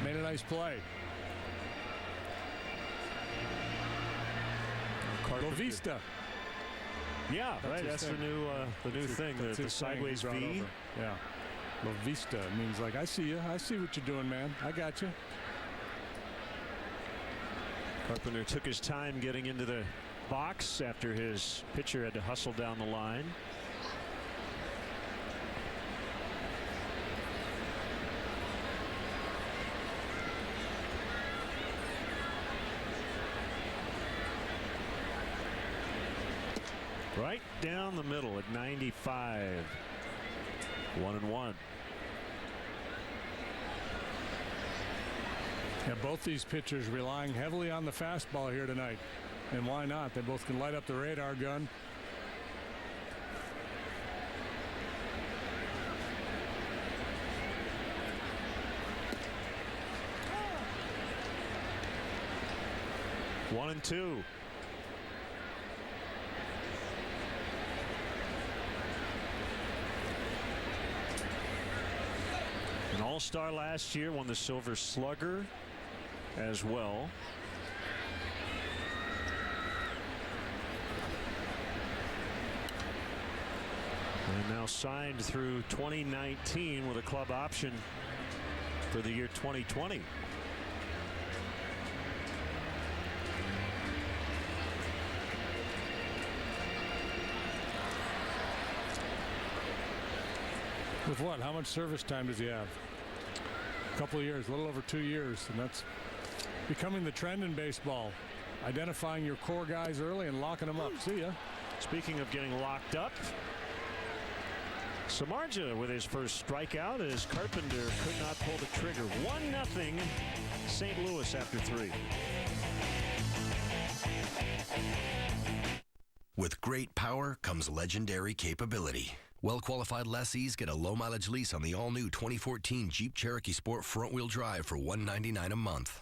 Made a nice play. Vista. Yeah, right. That's the new thing. The sideways V. Yeah. Vista means like, I see you. I see what you're doing, man. I got you. Carpenter took his time getting into the box after his pitcher had to hustle down the line. Right down the middle at 95. 1-1. Yeah, both these pitchers relying heavily on the fastball here tonight. And why not? They both can light up the radar gun. One and two. An all-star last year, won the Silver Slugger as well. And now signed through 2019 with a club option for the year 2020. With what? How much service time does he have? A couple of years, a little over 2 years, and that's becoming the trend in baseball. Identifying your core guys early and locking them up. See ya. Speaking of getting locked up, Samardzija with his first strikeout as Carpenter could not pull the trigger. 1-0 St. Louis after 3. With great power comes legendary capability. Well-qualified lessees get a low-mileage lease on the all-new 2014 Jeep Cherokee Sport front-wheel drive for $199 a month.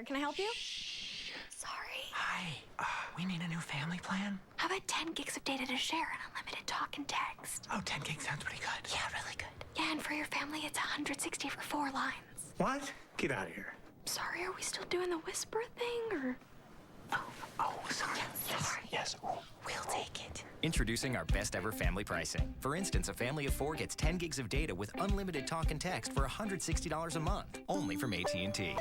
Can I help you? Sorry. Hi. We need a new family plan. How about 10 gigs of data to share and unlimited talk and text? Oh, 10 gigs sounds pretty good. Yeah, really good. Yeah, and for your family, it's 160 for 4 lines. What? Get out of here. Sorry, are we still doing the whisper thing, or? Oh, sorry. Yes. Ooh. We'll take it. Introducing our best ever family pricing. For instance, a family of 4 gets 10 gigs of data with unlimited talk and text for $160 a month, only from AT&T.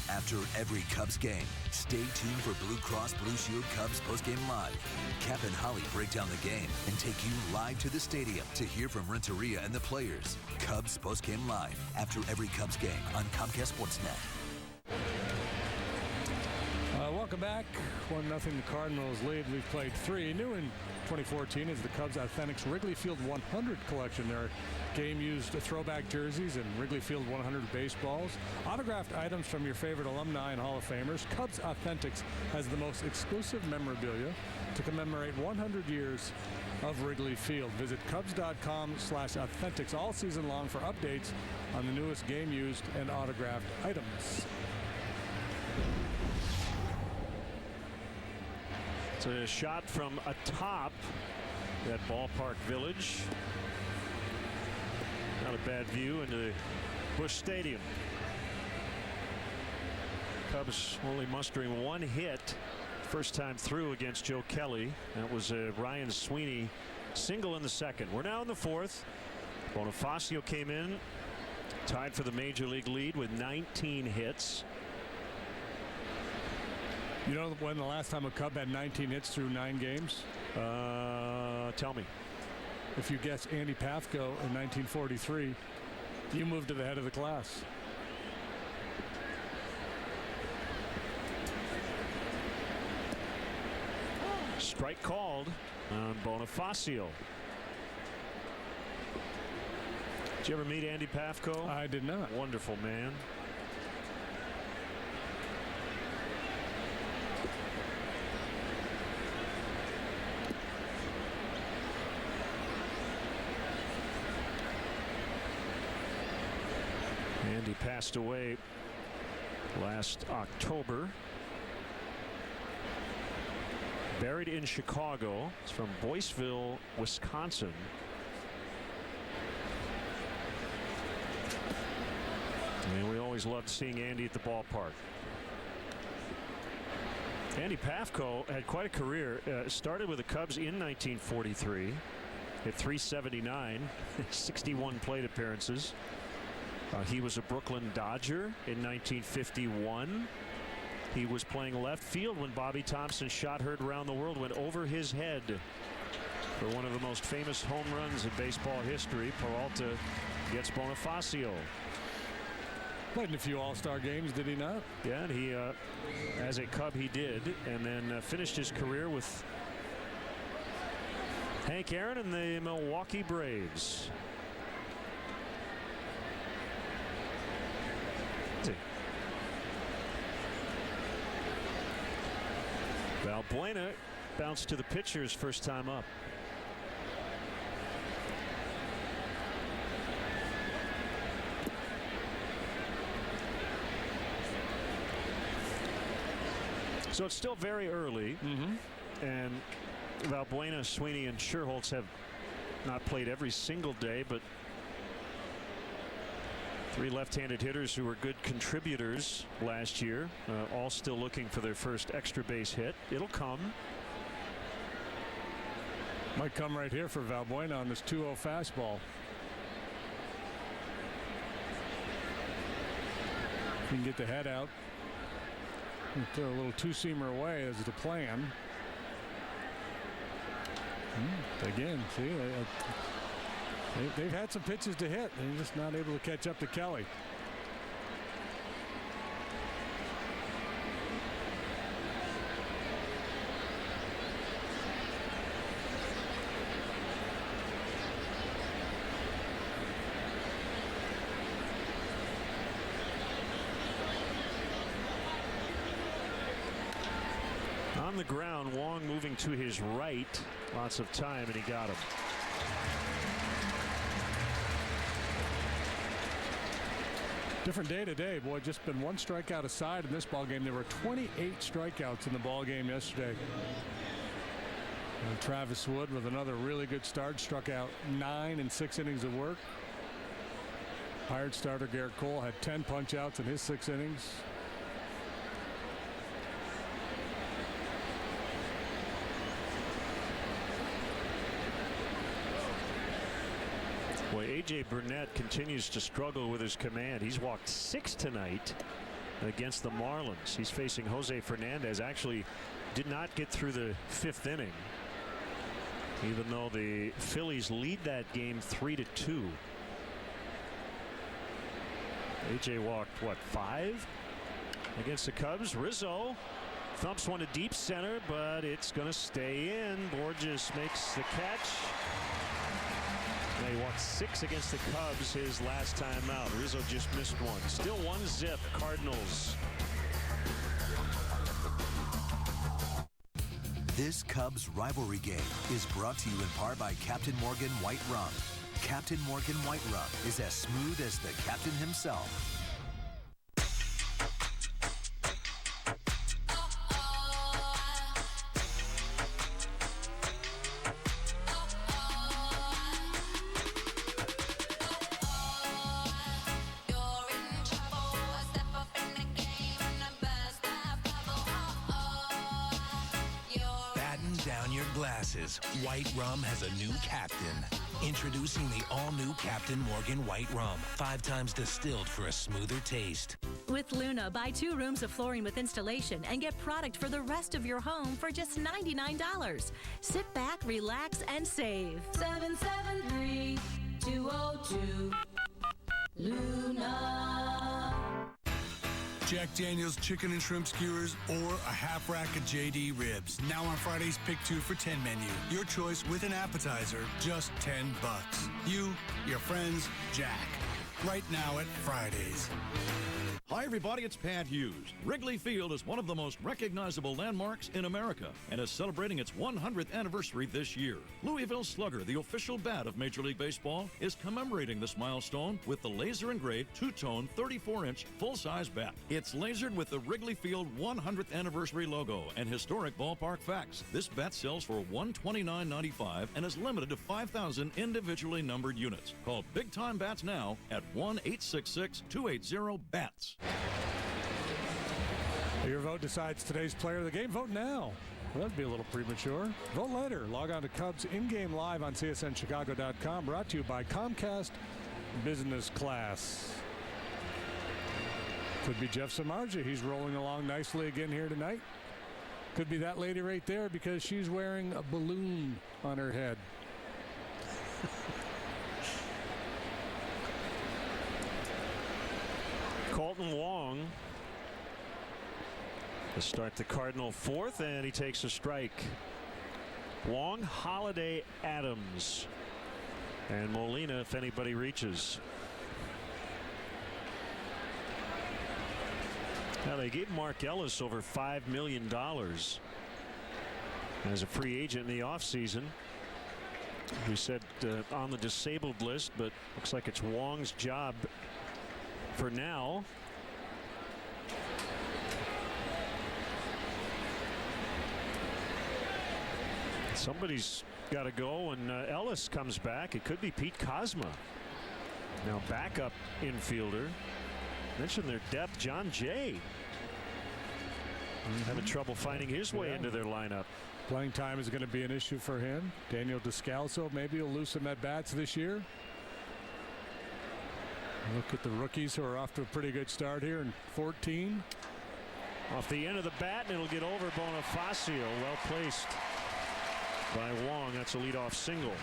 After every Cubs game, stay tuned for Blue Cross Blue Shield Cubs postgame live. Cap and Holly break down the game and take you live to the stadium to hear from Renteria and the players. Cubs postgame live after every Cubs game on Comcast Sportsnet. Welcome back. 1-0 the Cardinals lead. We've played 3. New in 2014 is the Cubs Authentics Wrigley Field 100 collection. Their game-used throwback jerseys and Wrigley Field 100 baseballs. Autographed items from your favorite alumni and Hall of Famers. Cubs Authentics has the most exclusive memorabilia to commemorate 100 years of Wrigley Field. Visit Cubs.com/authentics all season long for updates on the newest game-used and autographed items. It's a shot from atop that ballpark village. Not a bad view into Busch Stadium. Cubs only mustering 1 hit first time through against Joe Kelly. That was a Ryan Sweeney single in the second. We're now in the 4th. Bonifacio came in, tied for the major league lead with 19 hits. You know when the last time a Cub had 19 hits through 9 games? Tell me. If you guess Andy Pafko in 1943, you moved to the head of the class. Strike called on Bonifacio. Did you ever meet Andy Pafko? I did not. Wonderful man. Andy passed away last October. Buried in Chicago. It's from Boyceville, Wisconsin. I mean, we always loved seeing Andy at the ballpark. Andy Pafko had quite a career. Started with the Cubs in 1943. Hit .379, 61 plate appearances. He was a Brooklyn Dodger in 1951. He was playing left field when Bobby Thompson's shot heard around the world went over his head for one of the most famous home runs in baseball history. Peralta gets Bonifacio. Played in a few All-Star games, did he not? Yeah, and he, as a Cub, he did, and then finished his career with Hank Aaron and the Milwaukee Braves. Valbuena bounced to the pitcher's first time up. So it's still very early, and Valbuena, Sweeney, and Scherholtz have not played every single day, but three left-handed hitters who were good contributors last year, all still looking for their first extra base hit. It'll come. Might come right here for Valbuena on this 2-0 fastball. He can get the head out. Throw a little two-seamer away as the plan. Again, see, they've had some pitches to hit. They're just not able to catch up to Kelly. On the ground, Wong moving to his right. Lots of time, and he got him. Different day today, boy. Just been one strikeout aside in this ball game. There were 28 strikeouts in the ball game yesterday. And Travis Wood with another really good start, struck out 9 in 6 innings of work. Hired starter Garrett Cole had 10 punch outs in his 6 innings. Boy, A.J. Burnett continues to struggle with his command. He's walked 6 tonight against the Marlins. He's facing Jose Fernandez. Actually did not get through the 5th inning, even though the Phillies lead that game 3-2. A.J. walked, what, 5 against the Cubs? Rizzo thumps one to deep center, but it's going to stay in. Borges makes the catch. He walked 6 against the Cubs his last time out. Rizzo just missed one. Still 1-0 Cardinals. This Cubs rivalry game is brought to you in part by Captain Morgan White Rum. Captain Morgan White Rum is as smooth as the captain himself. White Rum has a new captain. Introducing the all-new Captain Morgan White Rum. 5 times distilled for a smoother taste. With Luna, buy 2 rooms of flooring with installation and get product for the rest of your home for just $99. Sit back, relax, and save. 773-202 Luna. Jack Daniel's chicken and shrimp skewers, or a half rack of JD ribs. Now on Friday's Pick 2 for 10 menu. Your choice with an appetizer, just $10. You, your friends, Jack. Right now at Fridays. Hi, everybody, it's Pat Hughes. Wrigley Field is one of the most recognizable landmarks in America and is celebrating its 100th anniversary this year. Louisville Slugger, the official bat of Major League Baseball, is commemorating this milestone with the laser engraved two-tone 34-inch full-size bat. It's lasered with the Wrigley Field 100th anniversary logo and historic ballpark facts. This bat sells for $129.95 and is limited to 5,000 individually numbered units. Call Big Time Bats now at 1-866-280-BATS. Your vote decides today's player of the game. Vote now. Well, that'd be a little premature. Vote later. Log on to Cubs in-game live on CSNChicago.com. Brought to you by Comcast Business Class. Could be Jeff Samardzija. He's rolling along nicely again here tonight. Could be that lady right there because she's wearing a balloon on her head. Colton Wong to start the Cardinal fourth, and he takes a strike. Wong, Holiday, Adams, and Molina if anybody reaches. Now they gave Mark Ellis over $5 million as a free agent in the offseason. We said on the disabled list, but looks like it's Wong's job for now. Somebody's got to go, and Ellis comes back. It could be Pete Kozma. Now backup infielder. Mentioned their depth. John Jay having trouble finding his way into their lineup. Playing time is going to be an issue for him. Daniel Descalso maybe will lose some at-bats this year. Look at the rookies who are off to a pretty good start here in 14. Off the end of the bat, and it'll get over Bonifacio. Well placed by Wong. That's a leadoff single.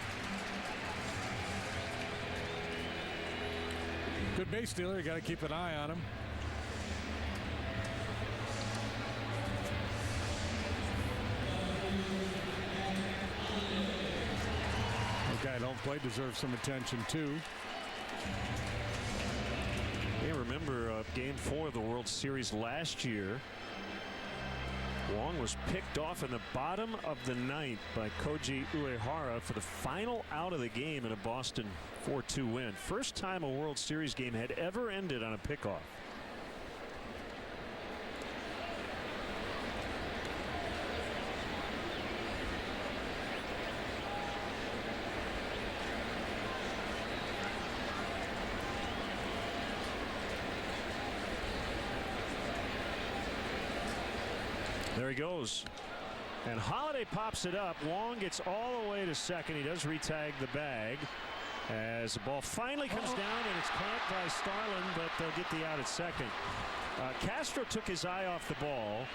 Good base stealer. You got to keep an eye on him. The guy don't play deserves some attention too. You remember game 4 of the World Series last year. Wong was picked off in the bottom of the 9th by Koji Uehara for the final out of the game in a Boston 4-2 win. First time a World Series game had ever ended on a pickoff. There he goes. And Holiday pops it up. Wong gets all the way to second. He does retag the bag as the ball finally comes down, and it's caught by Starling, but they'll get the out at second. Castro took his eye off the ball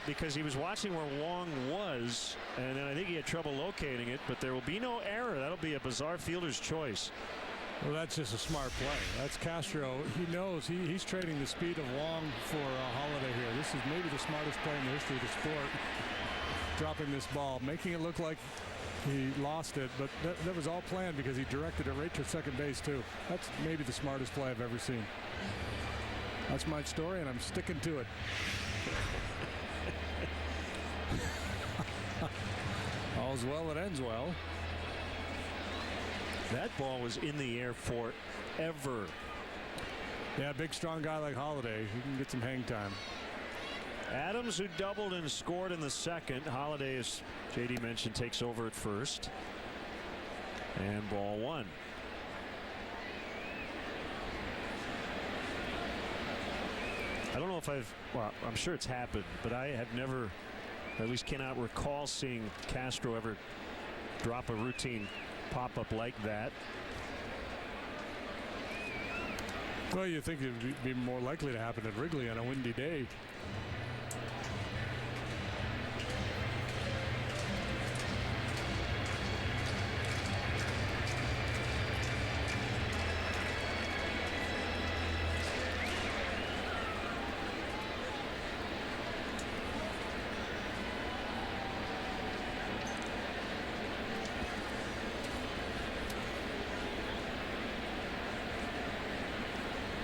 because he was watching where Wong was, and then I think he had trouble locating it, but there will be no error. That'll be a bizarre fielder's choice. Well, that's just a smart play. That's Castro. He knows he's trading the speed of Wong for Holiday here. This is maybe the smartest play in the history of the sport. Dropping this ball, making it look like he lost it, but that was all planned because he directed it right to second base too. That's maybe the smartest play I've ever seen. That's my story, and I'm sticking to it. All's well that ends well. That ball was in the air forever. Yeah, big strong guy like Holiday, he can get some hang time. Adams, who doubled and scored in the second. Holiday, as JD mentioned, takes over at first. And ball one. I don't know if well, I'm sure it's happened, but I have never, at least cannot recall seeing Castro ever drop a routine pop-up like that. Well, you think it would be more likely to happen at Wrigley on a windy day.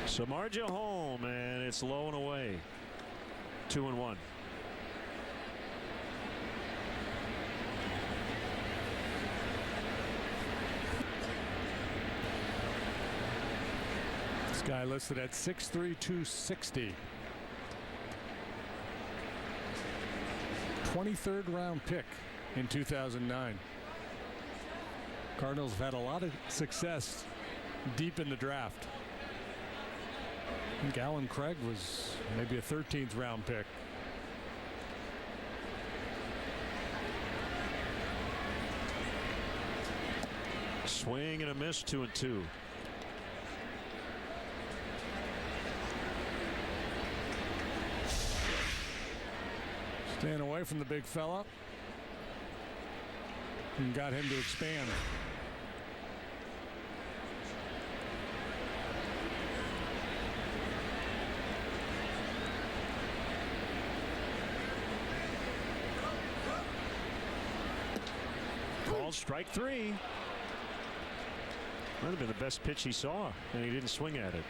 Samardzija home, and it's low and away. 2-1. This guy listed at 6'3", 260. 23rd round pick in 2009. Cardinals have had a lot of success deep in the draft. I think Alan Craig was maybe a 13th round pick. Swing and a miss, 2-2. Staying away from the big fella. And got him to expand. Called strike 3. Might have been the best pitch he saw, and he didn't swing at it.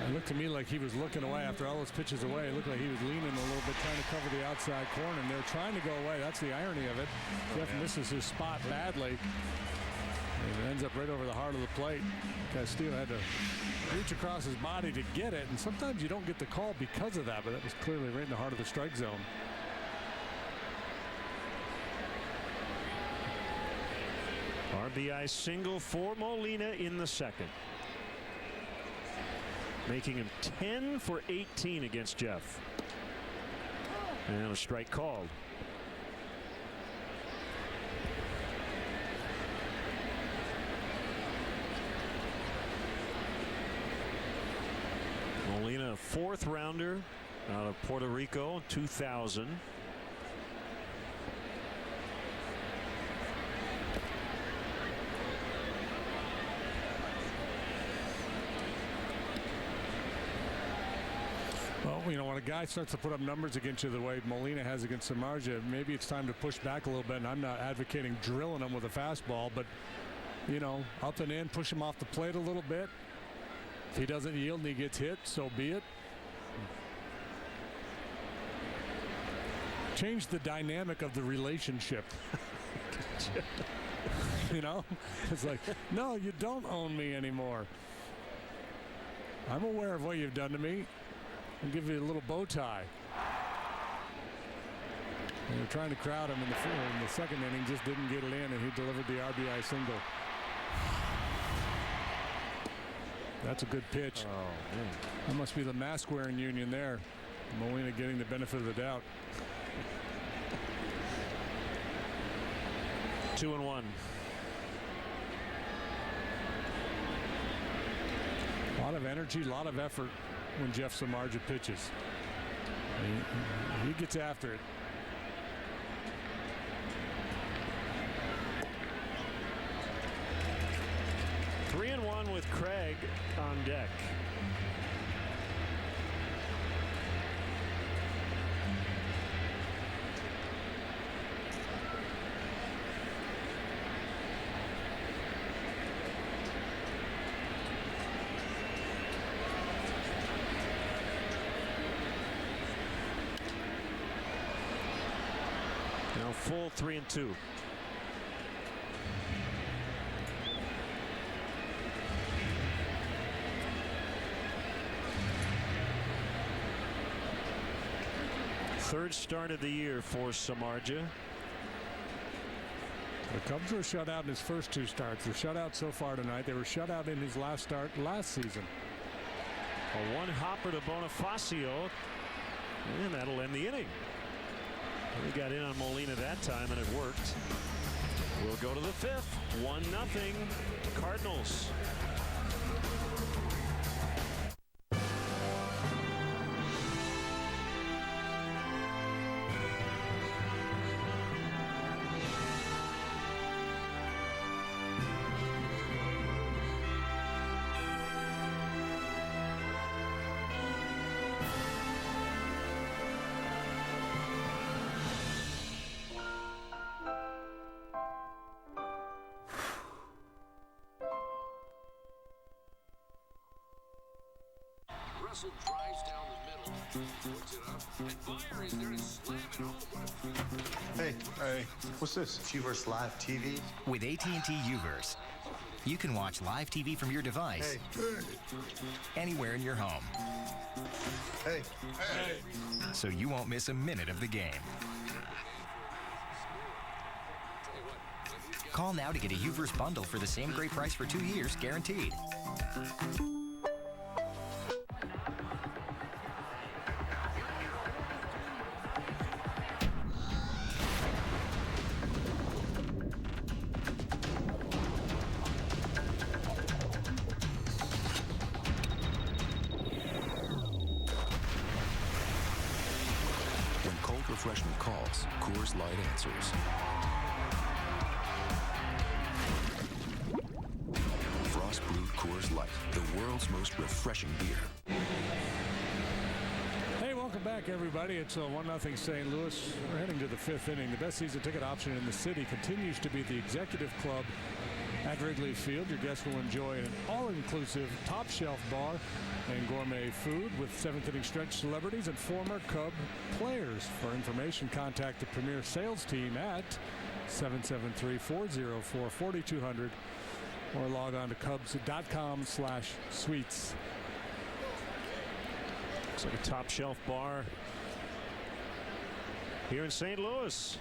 It looked to me like he was looking away after all those pitches away. It looked like he was leaning a little bit, trying to cover the outside corner, and they're trying to go away. That's the irony of it. Jeff misses his spot badly. And it ends up right over the heart of the plate. Castillo had to reach across his body to get it, and sometimes you don't get the call because of that, but that was clearly right in the heart of the strike zone. RBI single for Molina in the second, making him 10 for 18 against Jeff. And a strike called. Molina, a 4th rounder out of Puerto Rico, 2000. Well, you know, when a guy starts to put up numbers against you the way Molina has against Samardzija, maybe it's time to push back a little bit. And I'm not advocating drilling him with a fastball, but, you know, up and in, push him off the plate a little bit. If he doesn't yield and he gets hit, so be it. Change the dynamic of the relationship. You know, it's like, no, you don't own me anymore. I'm aware of what you've done to me. I'll give you a little bow tie. And they're trying to crowd him in the second inning, just didn't get it in, and he delivered the RBI single. That's a good pitch. Oh, man. That must be the mask wearing union there. Molina getting the benefit of the doubt. 2-1. A lot of energy, a lot of effort when Jeff Samardzija pitches. He gets after it. Three and one with Craig on deck. Now full 3-2. Third start of the year for Samardzija. The Cubs were shut out in his first 2 starts. They're shut out so far tonight. They were shut out in his last start last season. A one-hopper to Bonifacio, and that'll end the inning. He got in on Molina that time, and it worked. We'll go to the 5th. 1-0 Cardinals. Russell drives down the middle, puts it up, and Meyer is there to slam it home. Hey, what's this? Uverse Live TV? With AT&T Uverse, you can watch live TV from your device anywhere in your home. Hey. So you won't miss a minute of the game. Call now to get a U-verse bundle for the same great price for 2 years, guaranteed. When cold refreshment calls, Coors Light answers. Frost brewed Coors Light, the world's most refreshing beer. Hey, welcome back, everybody. It's a 1-0 St. Louis. We're heading to the 5th inning. The best season ticket option in the city continues to be the Executive Club at Wrigley Field. Your guests will enjoy an all-inclusive top-shelf bar and gourmet food with 7th inning stretch celebrities and former Cub players. For information, contact the Premier Sales Team at 773-404-4200 or log on to cubs.com/suites. Looks like a top shelf bar here in St. Louis.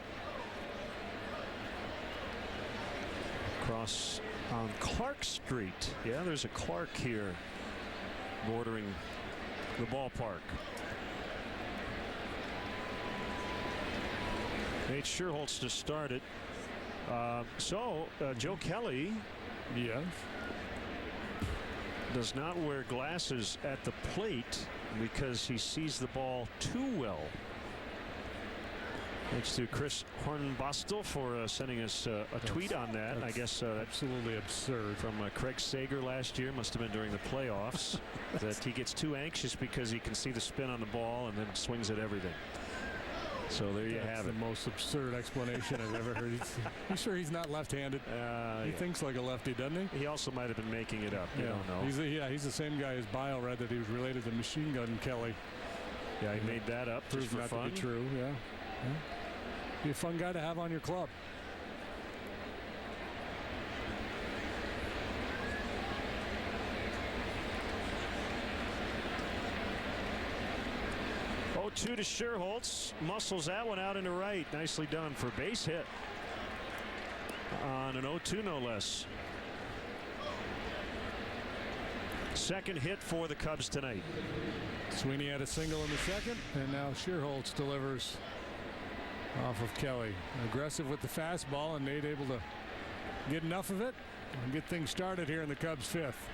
Across on Clark Street. Yeah, there's a Clark here bordering the ballpark. Nate Scherholtz to start it. Joe Kelly, yes, does not wear glasses at the plate because he sees the ball too well. Thanks to Chris Hornbostel for sending us a tweet on that. I guess absolutely absurd from Craig Sager last year. Must have been during the playoffs. That he gets too anxious because he can see the spin on the ball and then swings at everything. So there you have it. The most absurd explanation I've ever heard. You sure he's not left-handed? He thinks like a lefty, doesn't he? He also might have been making it up. You don't know. He's the same guy as Bio read that he was related to Machine Gun Kelly. Yeah, he made that up. Proved not to be true. Yeah. Be a fun guy to have on your club. Two to Scherholtz, muscles that one out into right. Nicely done for base hit on an 0-2 no less. Second hit for the Cubs tonight. Sweeney had a single in the second, and now Scherholtz delivers off of Kelly. Aggressive with the fastball, and Nate able to get enough of it and get things started here in the Cubs' 5th.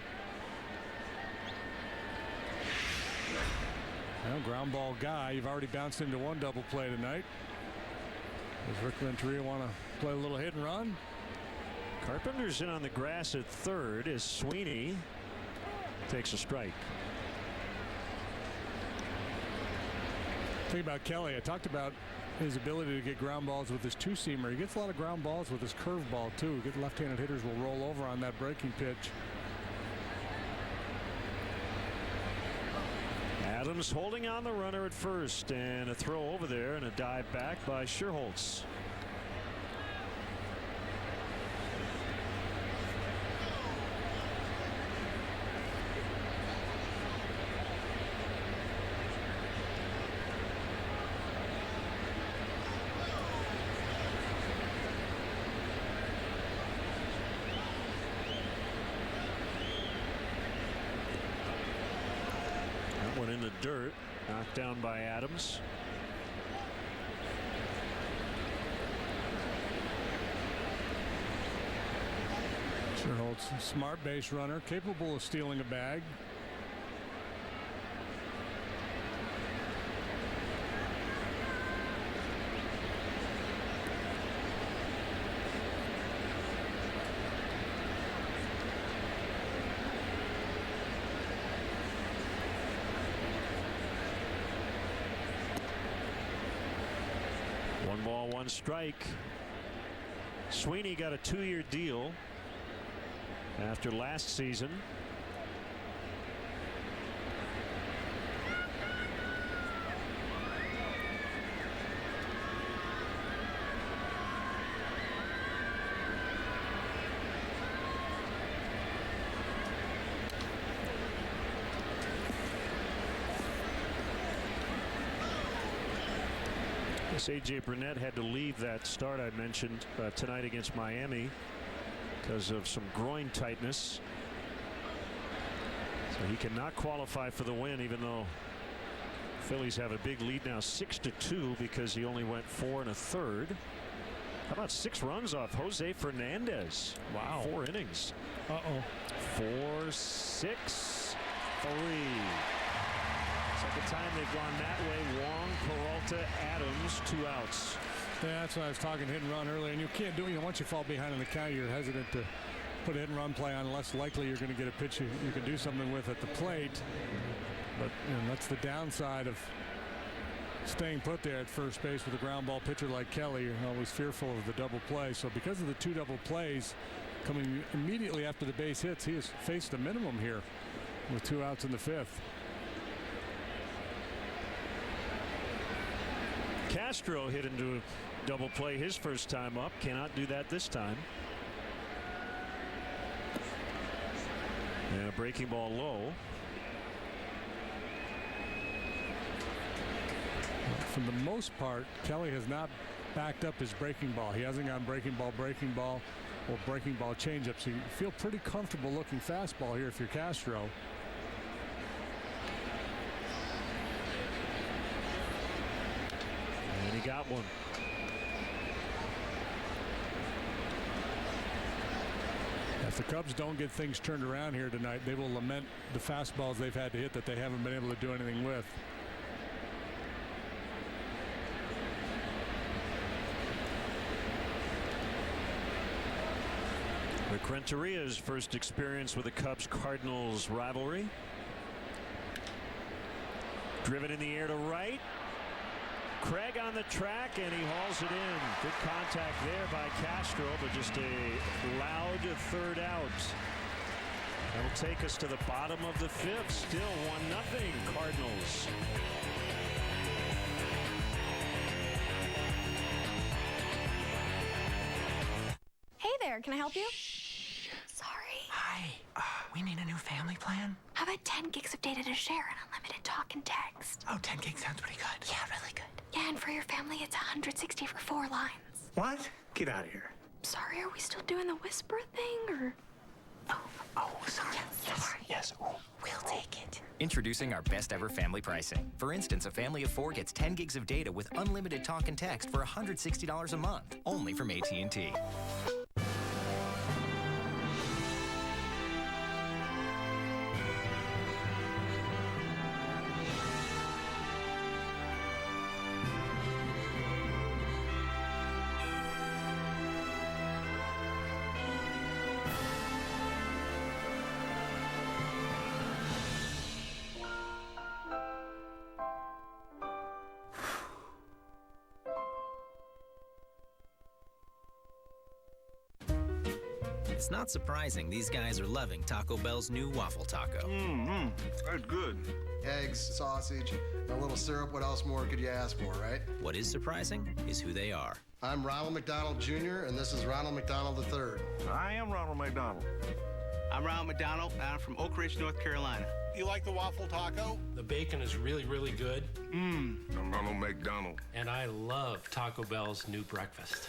Well, ground ball guy. You've already bounced into one double play tonight. Does Rick Renteria want to play a little hit and run? Carpenter's in on the grass at third as Sweeney takes a strike. Think about Kelly. I talked about his ability to get ground balls with his two-seamer. He gets a lot of ground balls with his curveball too. Good left-handed hitters will roll over on that breaking pitch. Adams holding on the runner at first, and a throw over there and a dive back by Scherholtz. In the dirt, knocked down by Adams. Scherholtz, smart base runner, capable of stealing a bag. One ball, one strike. Sweeney got a 2-year deal after last season. A.J. Burnett had to leave that start I mentioned tonight against Miami because of some groin tightness. So he cannot qualify for the win, even though Phillies have a big lead now, 6-2, because he only went 4 1/3. How about 6 runs off Jose Fernandez? Wow. 4 innings. 4, 6, 3. Second time they've gone that way. Wong, Peralta, Adams, 2 outs. Yeah, that's what I was talking hit and run earlier, and you can't do it. Once you fall behind in the count, you're hesitant to put a hit and run play on, less likely you're going to get a pitch you can do something with at the plate. But that's the downside of staying put there at first base with a ground ball pitcher like Kelly. You're always fearful of the double play. So because of the 2 double plays coming immediately after the base hits, he has faced a minimum here with 2 outs in the 5th. Castro hit into a double play his first time up. Cannot do that this time. And a breaking ball low. For the most part, Kelly has not backed up his breaking ball. He hasn't gone breaking ball, or breaking ball changeup. So you feel pretty comfortable looking fastball here if you're Castro. And he got one. If the Cubs don't get things turned around here tonight, they will lament the fastballs they've had to hit that they haven't been able to do anything with. Renteria's first experience with the Cubs-Cardinals rivalry. Driven in the air to right. Craig on the track, and he hauls it in. Good contact there by Castro, but just a loud 3rd out. That'll take us to the bottom of the 5th. Still 1-0 Cardinals. Hey there, can I help you? Sorry. Hi. We need a new family plan. How about 10 gigs of data to share and unlimited talk and text? Oh, 10 gigs sounds pretty good. Yeah, really good. Yeah, and for your family, it's 160 for 4 lines. What? Get out of here. Sorry, are we still doing the whisper thing, or? Oh, sorry. Yes. Ooh, we'll take it. Introducing our best ever family pricing. For instance, a family of 4 gets 10 gigs of data with unlimited talk and text for $160 a month, only from AT&T. It's not surprising these guys are loving Taco Bell's new waffle taco. That's good. Eggs, sausage, a little syrup. What else more could you ask for, right? What is surprising is who they are. I'm Ronald McDonald Jr., and this is Ronald McDonald III. I am Ronald McDonald. I'm Ronald McDonald, and I'm from Oak Ridge, North Carolina. You like the waffle taco? The bacon is really, really good. I'm Ronald McDonald. And I love Taco Bell's new breakfast.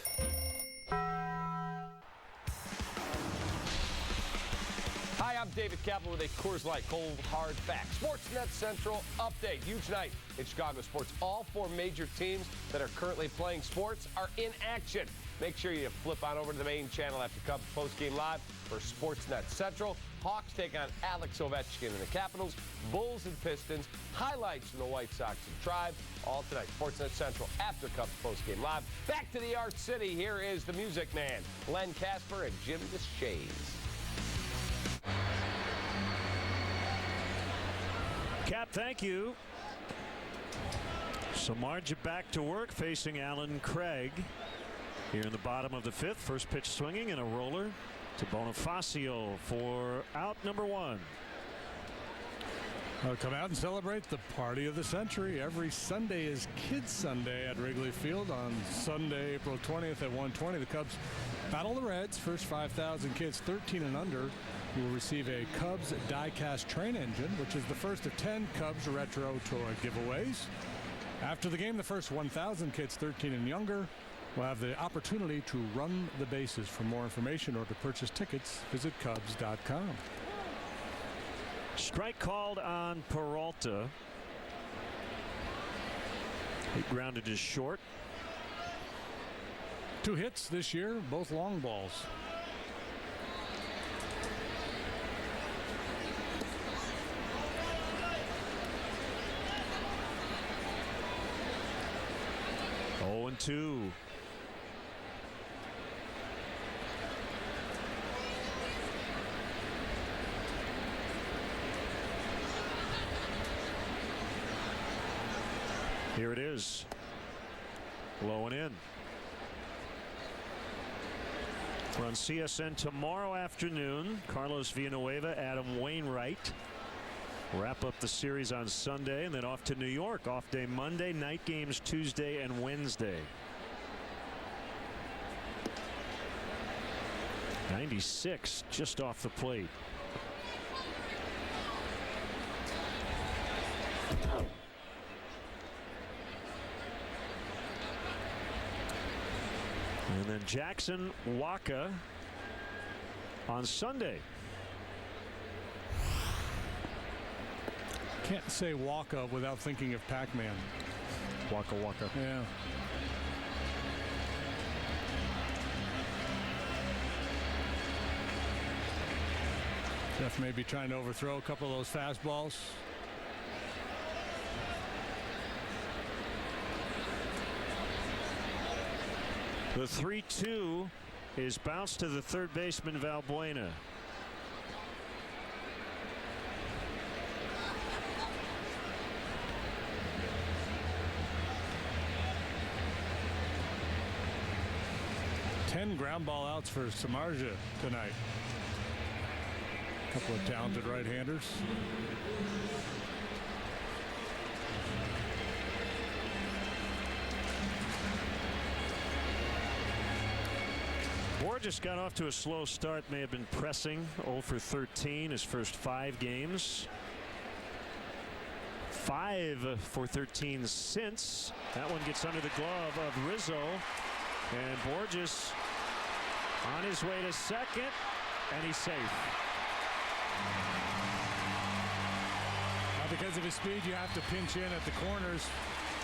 Hi, I'm David Kaplan with a Coors Light Cold Hard Fact. Sportsnet Central update. Huge night in Chicago sports. All 4 major teams that are currently playing sports are in action. Make sure you flip on over to the main channel after Cubs postgame live for Sportsnet Central. Hawks take on Alex Ovechkin and the Capitals. Bulls and Pistons. Highlights from the White Sox and Tribe. All tonight. Sportsnet Central after Cubs postgame live. Back to the Art City. Here is the Music Man, Len Casper and Jim Deshays. Cap, thank you. Samardzija back to work facing Alan Craig here in the bottom of the 5th. First pitch swinging and a roller to Bonifacio for out number 1. Well, come out and celebrate the party of the century. Every Sunday is Kids Sunday at Wrigley Field. On Sunday, April 20th at 1:20, the Cubs battle the Reds. First 5,000 kids 13 and under will receive a Cubs die-cast train engine, which is the first of 10 Cubs retro toy giveaways. After the game, the first 1,000 kids 13 and younger will have the opportunity to run the bases. For more information or to purchase tickets, visit Cubs.com. Strike called on Peralta. He grounded his short. 2 hits this year, both long balls. Oh, 2. Here it is. Low and in. We're on CSN tomorrow afternoon. Carlos Villanueva, Adam Wainwright. Wrap up the series on Sunday and then off to New York. Off day Monday, night games Tuesday and Wednesday. 96 just off the plate. And then Jackson Waka on Sunday. Can't say Waka without thinking of Pac-Man. Waka Waka. Yeah. Jeff may be trying to overthrow a couple of those fastballs. The 3-2 is bounced to the third baseman Valbuena. Ground ball outs for Samardzija tonight. A couple of talented right-handers. Borges got off to a slow start, may have been pressing. 0 for 13 his first 5 games. 5 for 13 since. That one gets under the glove of Rizzo. And Borges on his way to second, and he's safe. Now because of his speed, you have to pinch in at the corners.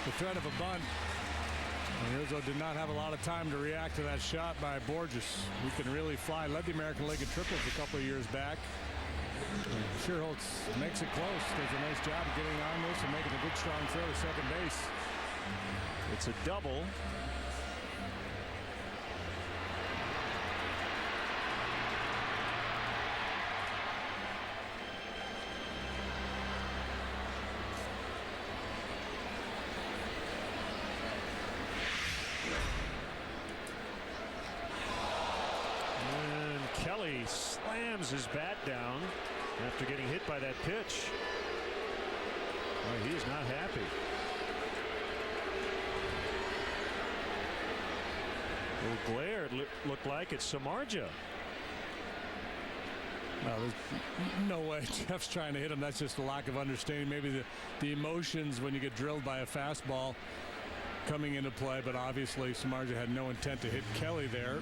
The threat of a bunt. And Rizzo did not have a lot of time to react to that shot by Borges. He can really fly. Led the American League in triples a couple of years back. Sherholtz makes it close. Does a nice job of getting on this and making a good strong throw to second base. It's a double. Slams his bat down after getting hit by that pitch. Oh, he is not happy. Little glare, it looked like it's Samardzija. No, there's no way Jeff's trying to hit him. That's just a lack of understanding. Maybe the emotions when you get drilled by a fastball coming into play, but obviously Samardzija had no intent to hit Kelly there.